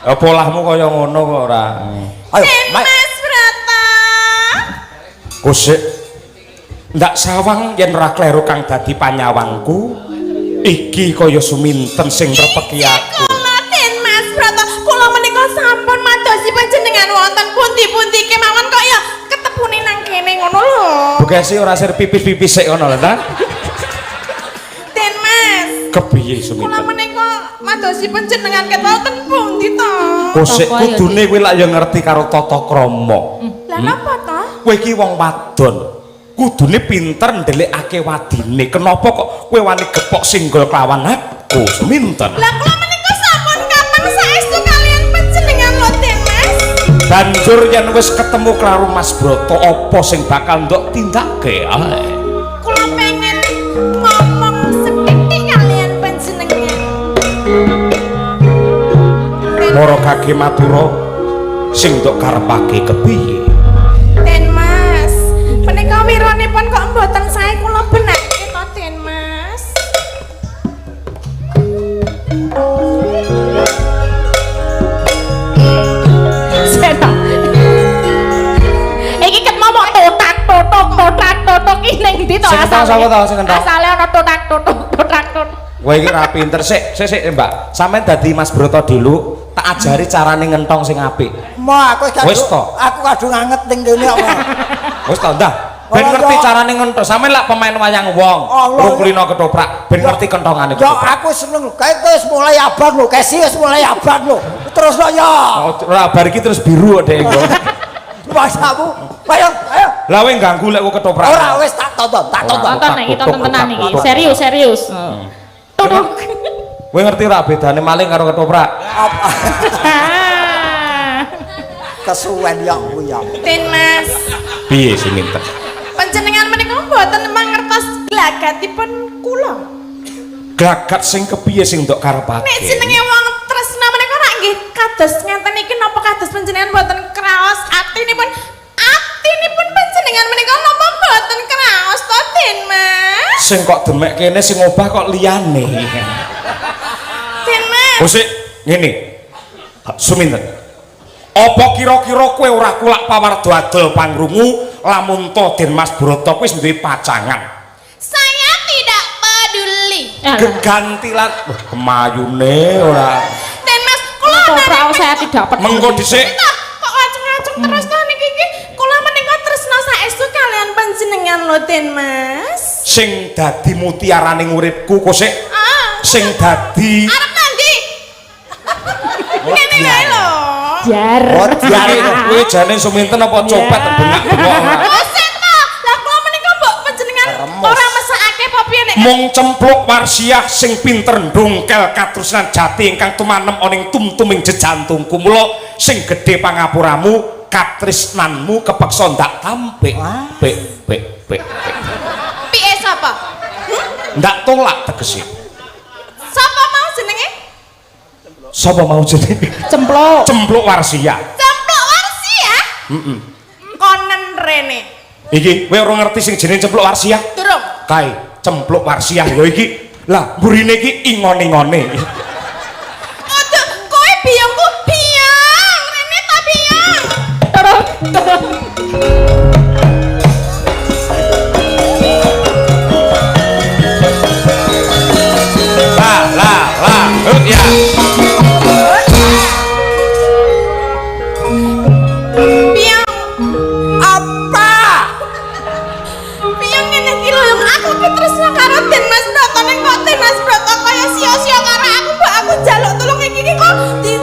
[SPEAKER 1] Ya polahmu kaya ngono kok ora.
[SPEAKER 3] Ayo,
[SPEAKER 5] Mas Brata.
[SPEAKER 1] Kusik. Ndak sawang yen ora kleru kang dadi panyawangku. Iki kaya suminten sing trepeki aku.
[SPEAKER 5] Kula Den Mas Brata, kula menika sampun madosi panjenengan wonten pundi-pundi kemawon kok ya ketepune nang kene ngono lho.
[SPEAKER 1] Bugesi ora sir pipis-pipis sik ngono lho ta.
[SPEAKER 5] Den Mas,
[SPEAKER 1] Kepiye
[SPEAKER 5] kula
[SPEAKER 1] suminten?
[SPEAKER 5] menika madosi panjenengan ket wonten pundi to?
[SPEAKER 1] Kusik
[SPEAKER 2] Toko ayo,
[SPEAKER 1] kudune kowe lak ya ngerti karo tata krama.
[SPEAKER 5] Lah napa to?
[SPEAKER 1] Kowe iki wong wadon. Kudune pinter ndelikake wadine. Kenapa kok kowe wani gepok singgol kelawan aku, suminten?
[SPEAKER 5] Lah kula menika sampun kapan saestu kalian panjenengan lho Den Mas?
[SPEAKER 1] Banjur yen wis ketemu karo Mas Broto apa sing bakal ndok tindake ae?
[SPEAKER 5] Kula pengen ngomong sethithik kalian panjenengan.
[SPEAKER 1] Mara kage matura sing ndok karepake kepiye?
[SPEAKER 5] Den Mas, menika wiranipun kok mboten sae kula benake to Den Mas.
[SPEAKER 2] Seta. Iki ket momok totak totok iki ning ndi to
[SPEAKER 1] Sing
[SPEAKER 2] asale?
[SPEAKER 1] sapa to sing entok?
[SPEAKER 2] Asale ana totak totok.
[SPEAKER 1] Kowe iki ra pinter sik Mbak. Sampeyan dadi Mas Broto dulu, tak ajari carane ngentong sing apik.
[SPEAKER 3] Ma aku
[SPEAKER 1] Wis to.
[SPEAKER 3] aku kadung anget ning kene kok.
[SPEAKER 1] Wis to ndah. Ben
[SPEAKER 3] Oh,
[SPEAKER 1] ngerti
[SPEAKER 3] ya.
[SPEAKER 1] carane ngentong. Sampeyan lak pemain wayang wong,
[SPEAKER 3] Allah.
[SPEAKER 1] rukulina ketoprak, ben ngerti kentongane
[SPEAKER 3] Ya
[SPEAKER 1] ketoprak.
[SPEAKER 3] aku seneng lho. Kae wis mulai abang lho, kesi wis mulai abang lho. Terus lho ya.
[SPEAKER 1] Oh, ora bar iki terus biru kok Dek engko.
[SPEAKER 3] Masamu. Ayo, ayo.
[SPEAKER 1] Lah kowe ganggu lek kowe ketoprak.
[SPEAKER 3] Ora wis tak tonton, tak tonton.
[SPEAKER 2] Tonton iki tonton tenan iki.
[SPEAKER 1] Tutuk.
[SPEAKER 2] Serius. Tutuk.
[SPEAKER 1] Kowe ngerti ora bedane maling karo ketoprak?
[SPEAKER 3] Apa? Kesuwen ya kuwi ya.
[SPEAKER 5] Den Mas,
[SPEAKER 1] Piye suminten?
[SPEAKER 5] panjenengan menika mboten mangertos glagatipun kula.
[SPEAKER 1] Glagat sing kepiye sing ndok karepake?
[SPEAKER 5] Nek jenenge wong tresna menika rak nggih kados ngeten iki napa kados panjenengan mboten kraos atinipun panjenengan menika napa mboten kraos to Den Mas?
[SPEAKER 1] Sing kok demek kene sing obah kok liyane.
[SPEAKER 5] Den Mas.
[SPEAKER 1] Kusik ngene. Suminten. Apa kira-kira kowe ora kulak pawardo adol pangrungu lamun to Den Mas Broto wis duwe pacangan?
[SPEAKER 5] Saya tidak peduli.
[SPEAKER 1] Gegantilan kemayune ora.
[SPEAKER 5] Den Mas, kula
[SPEAKER 2] Ketoprak saya tidak peduli.
[SPEAKER 1] Mengko dhisik
[SPEAKER 5] kok ngacung-ngacung terus to niki iki kula menika tresna saestu kalian panjenengan lho Den Mas.
[SPEAKER 1] sing dadi mutiaraning uripku Kusik.
[SPEAKER 5] Ah,
[SPEAKER 1] Sing dadi
[SPEAKER 5] arep nanti. Ngene wae lho.
[SPEAKER 2] Jar.
[SPEAKER 3] Oh,
[SPEAKER 1] jare kowe jane suminten apa copet bengak-bengok.
[SPEAKER 5] Bosen to. Lah kula menika mbok panjenengan ora mesakake apa piye nek
[SPEAKER 1] Mung Cempluk Warsiah sing pinter ndongkel katresnan jati ingkang tumanem oning tumtuming jejantungku. Mula sing gedhe pangapuramu, katresnanmu kepeksa ndak tampik. Pik.
[SPEAKER 5] Piye sapa?
[SPEAKER 1] Ndak tolak tegese.
[SPEAKER 5] Sapa mau jenenge?
[SPEAKER 1] Sapa mau jenenge? Cempluk Warsiah.
[SPEAKER 5] Cempluk Warsiah? Konen rene.
[SPEAKER 1] Iki kowe ora ngerti sing jenenge Cempluk Warsiah?
[SPEAKER 5] Durung.
[SPEAKER 1] Kae Cempluk Warsiah ya iki. Lah burine iki ingon-ingone.
[SPEAKER 5] Aduh, kowe biyongku biyong. Rene ta biyong.
[SPEAKER 1] Ya.
[SPEAKER 5] Biyong. Apa? Biyong ngene iki lho, aku ki tresna karo Den Mas Broto ning kok Den Mas Broto kaya sia-sia karo aku, mbok aku njaluk tulung iki kok di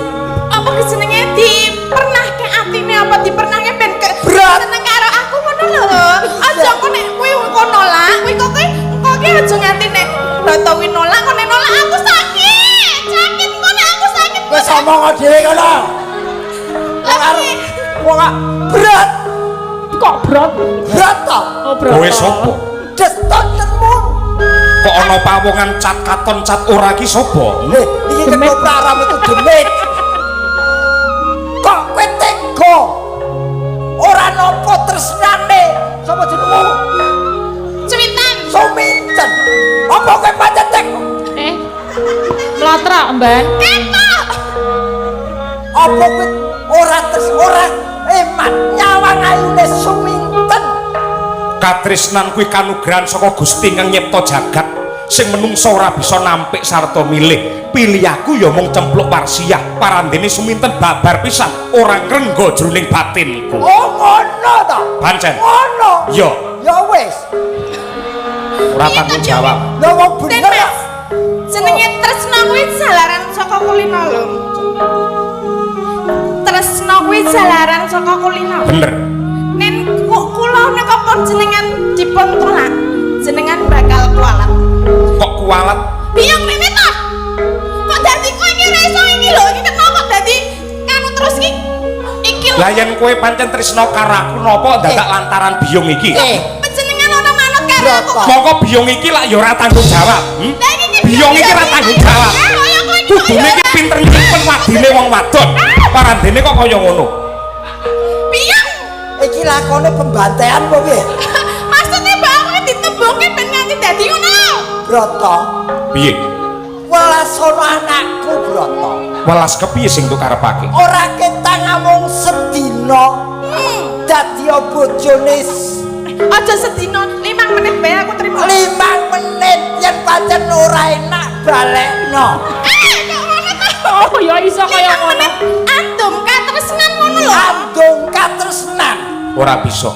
[SPEAKER 5] apa ki jenenge dipernahke atine apa dipernahke ben seneng karo aku ngono lho. Aja kok nek kowe kok nolak, kowe kok ki aja nganti nek Broto wi nolak kok nek nolak aku sakit. Sakit kok nek aku sakit.
[SPEAKER 3] Wis omong dhewe kono. Wong berat.
[SPEAKER 2] Kok berat?
[SPEAKER 3] Berat to?
[SPEAKER 2] Oh, berat.
[SPEAKER 1] Kowe sapa?
[SPEAKER 3] Destonmu.
[SPEAKER 1] Kok ana pawongan cat katon cat ora ki sapa?
[SPEAKER 3] Lho, iki kepraram itu demit. Kok kowe tega? Ora napa tresnane? Sapa jenengmu?
[SPEAKER 5] Cuwitan.
[SPEAKER 3] Suminten. Apa kowe pancen tega?
[SPEAKER 2] Mlatra, Mban.
[SPEAKER 5] Ketok.
[SPEAKER 3] Apa kowe ora eman nyawang ayune Suminten?
[SPEAKER 1] Katresnan kuwi kanugrahan saka Gusti kang nyipta jagat sing menungsa ora bisa nampik sarta milih. Pilih aku ya mung Cempluk Warsiah, parandene Suminten babar pisan ora ngrengga jroning batinku.
[SPEAKER 3] Oh ngono to?
[SPEAKER 1] Pancen.
[SPEAKER 3] Ngono.
[SPEAKER 1] Yo,
[SPEAKER 3] Ya wis.
[SPEAKER 1] ora tanggung jawab.
[SPEAKER 3] Lah wong bener ya.
[SPEAKER 5] Jenenge tresna kuwi jalaran saka kulino lho. Tresna kuwi jalaran saka kulino.
[SPEAKER 1] Bener.
[SPEAKER 5] Nen kula nek apa jenengan dipun tolak, jenengan bakal kualat.
[SPEAKER 1] Kok kualat?
[SPEAKER 5] Biyong rene ta? Kok dadi kowe iki ora iso iki lho, iki kenapa dadi kanu terus iki lho.
[SPEAKER 1] Lah yen kowe pancen tresna karo aku napa dadak lantaran biyong iki?
[SPEAKER 5] Panjenengan ana manut karo aku.
[SPEAKER 1] Mongko biyong iki lak ya ora tanggung jawab.
[SPEAKER 5] Lah iki
[SPEAKER 1] Biyong iki ora tanggung jawab. Kudune iki pinter nyimpen wadine wong wadon. Parandene kok kaya ngono.
[SPEAKER 5] Biyong.
[SPEAKER 3] Iki lakone pembantaian apa piye?
[SPEAKER 5] Maksudnya bae ditembungke ben nganti dadi ngono lho.
[SPEAKER 3] Broto.
[SPEAKER 1] Piye?
[SPEAKER 3] Welas ana anakku, Broto.
[SPEAKER 1] Welas kepiye sing tuk karepake?
[SPEAKER 3] Ora ketang amung sedina. Dadi bojone
[SPEAKER 5] Aja sedina 5 menit bae aku terima.
[SPEAKER 3] 5 menit yen pancen ora enak balekno.
[SPEAKER 5] Kok ngono ta?
[SPEAKER 2] Oh, ya iso kaya ngono.
[SPEAKER 5] Andum katresnan ngono lho.
[SPEAKER 3] Andung katresnan.
[SPEAKER 1] Ora bisa.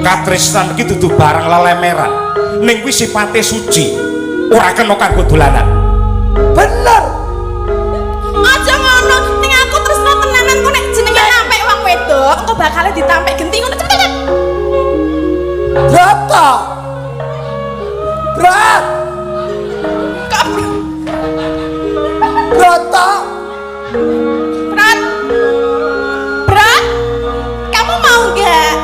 [SPEAKER 1] Katresnan iki dudu barang lelemeran. Ning kuwi sifate suci. Ora kena kanggo dolanan.
[SPEAKER 3] Bener.
[SPEAKER 5] Aja ngono, ning aku tresno tenanan kok nek jenenge nampik wong wedok, engko bakal ditampik genti ngono cepet.
[SPEAKER 3] Broto. Brat. Broto.
[SPEAKER 5] Brat, kamu mau enggak?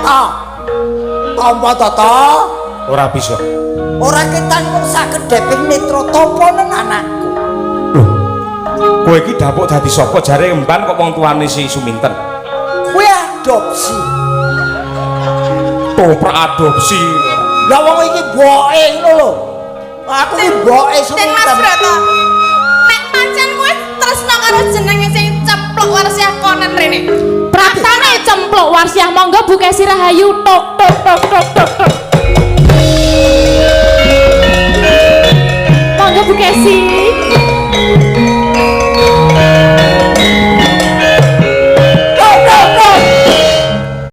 [SPEAKER 3] Tompo toto.
[SPEAKER 1] Ora bisa.
[SPEAKER 3] Ora ketang mung sakedheping netra toponen anakku.
[SPEAKER 1] Loh. Kowe iki dapuk dadi sapa jare emban kok wong tuane si Suminten?
[SPEAKER 3] Kowe adopsi.
[SPEAKER 1] Toprak adopsi.
[SPEAKER 3] Lah wong iki mboke ngono lho. Aku iki mboke
[SPEAKER 5] Den Mas
[SPEAKER 3] Suminten.
[SPEAKER 5] Broto. Nek pancen kowe tresno karo jenenge sing Cempluk Warsiah konen rene.
[SPEAKER 2] Pratane Cempluk Warsiah, monggo Bu Kesi Rahayu. Tok tok tok tok tok tok. Monggo Bu Kesi.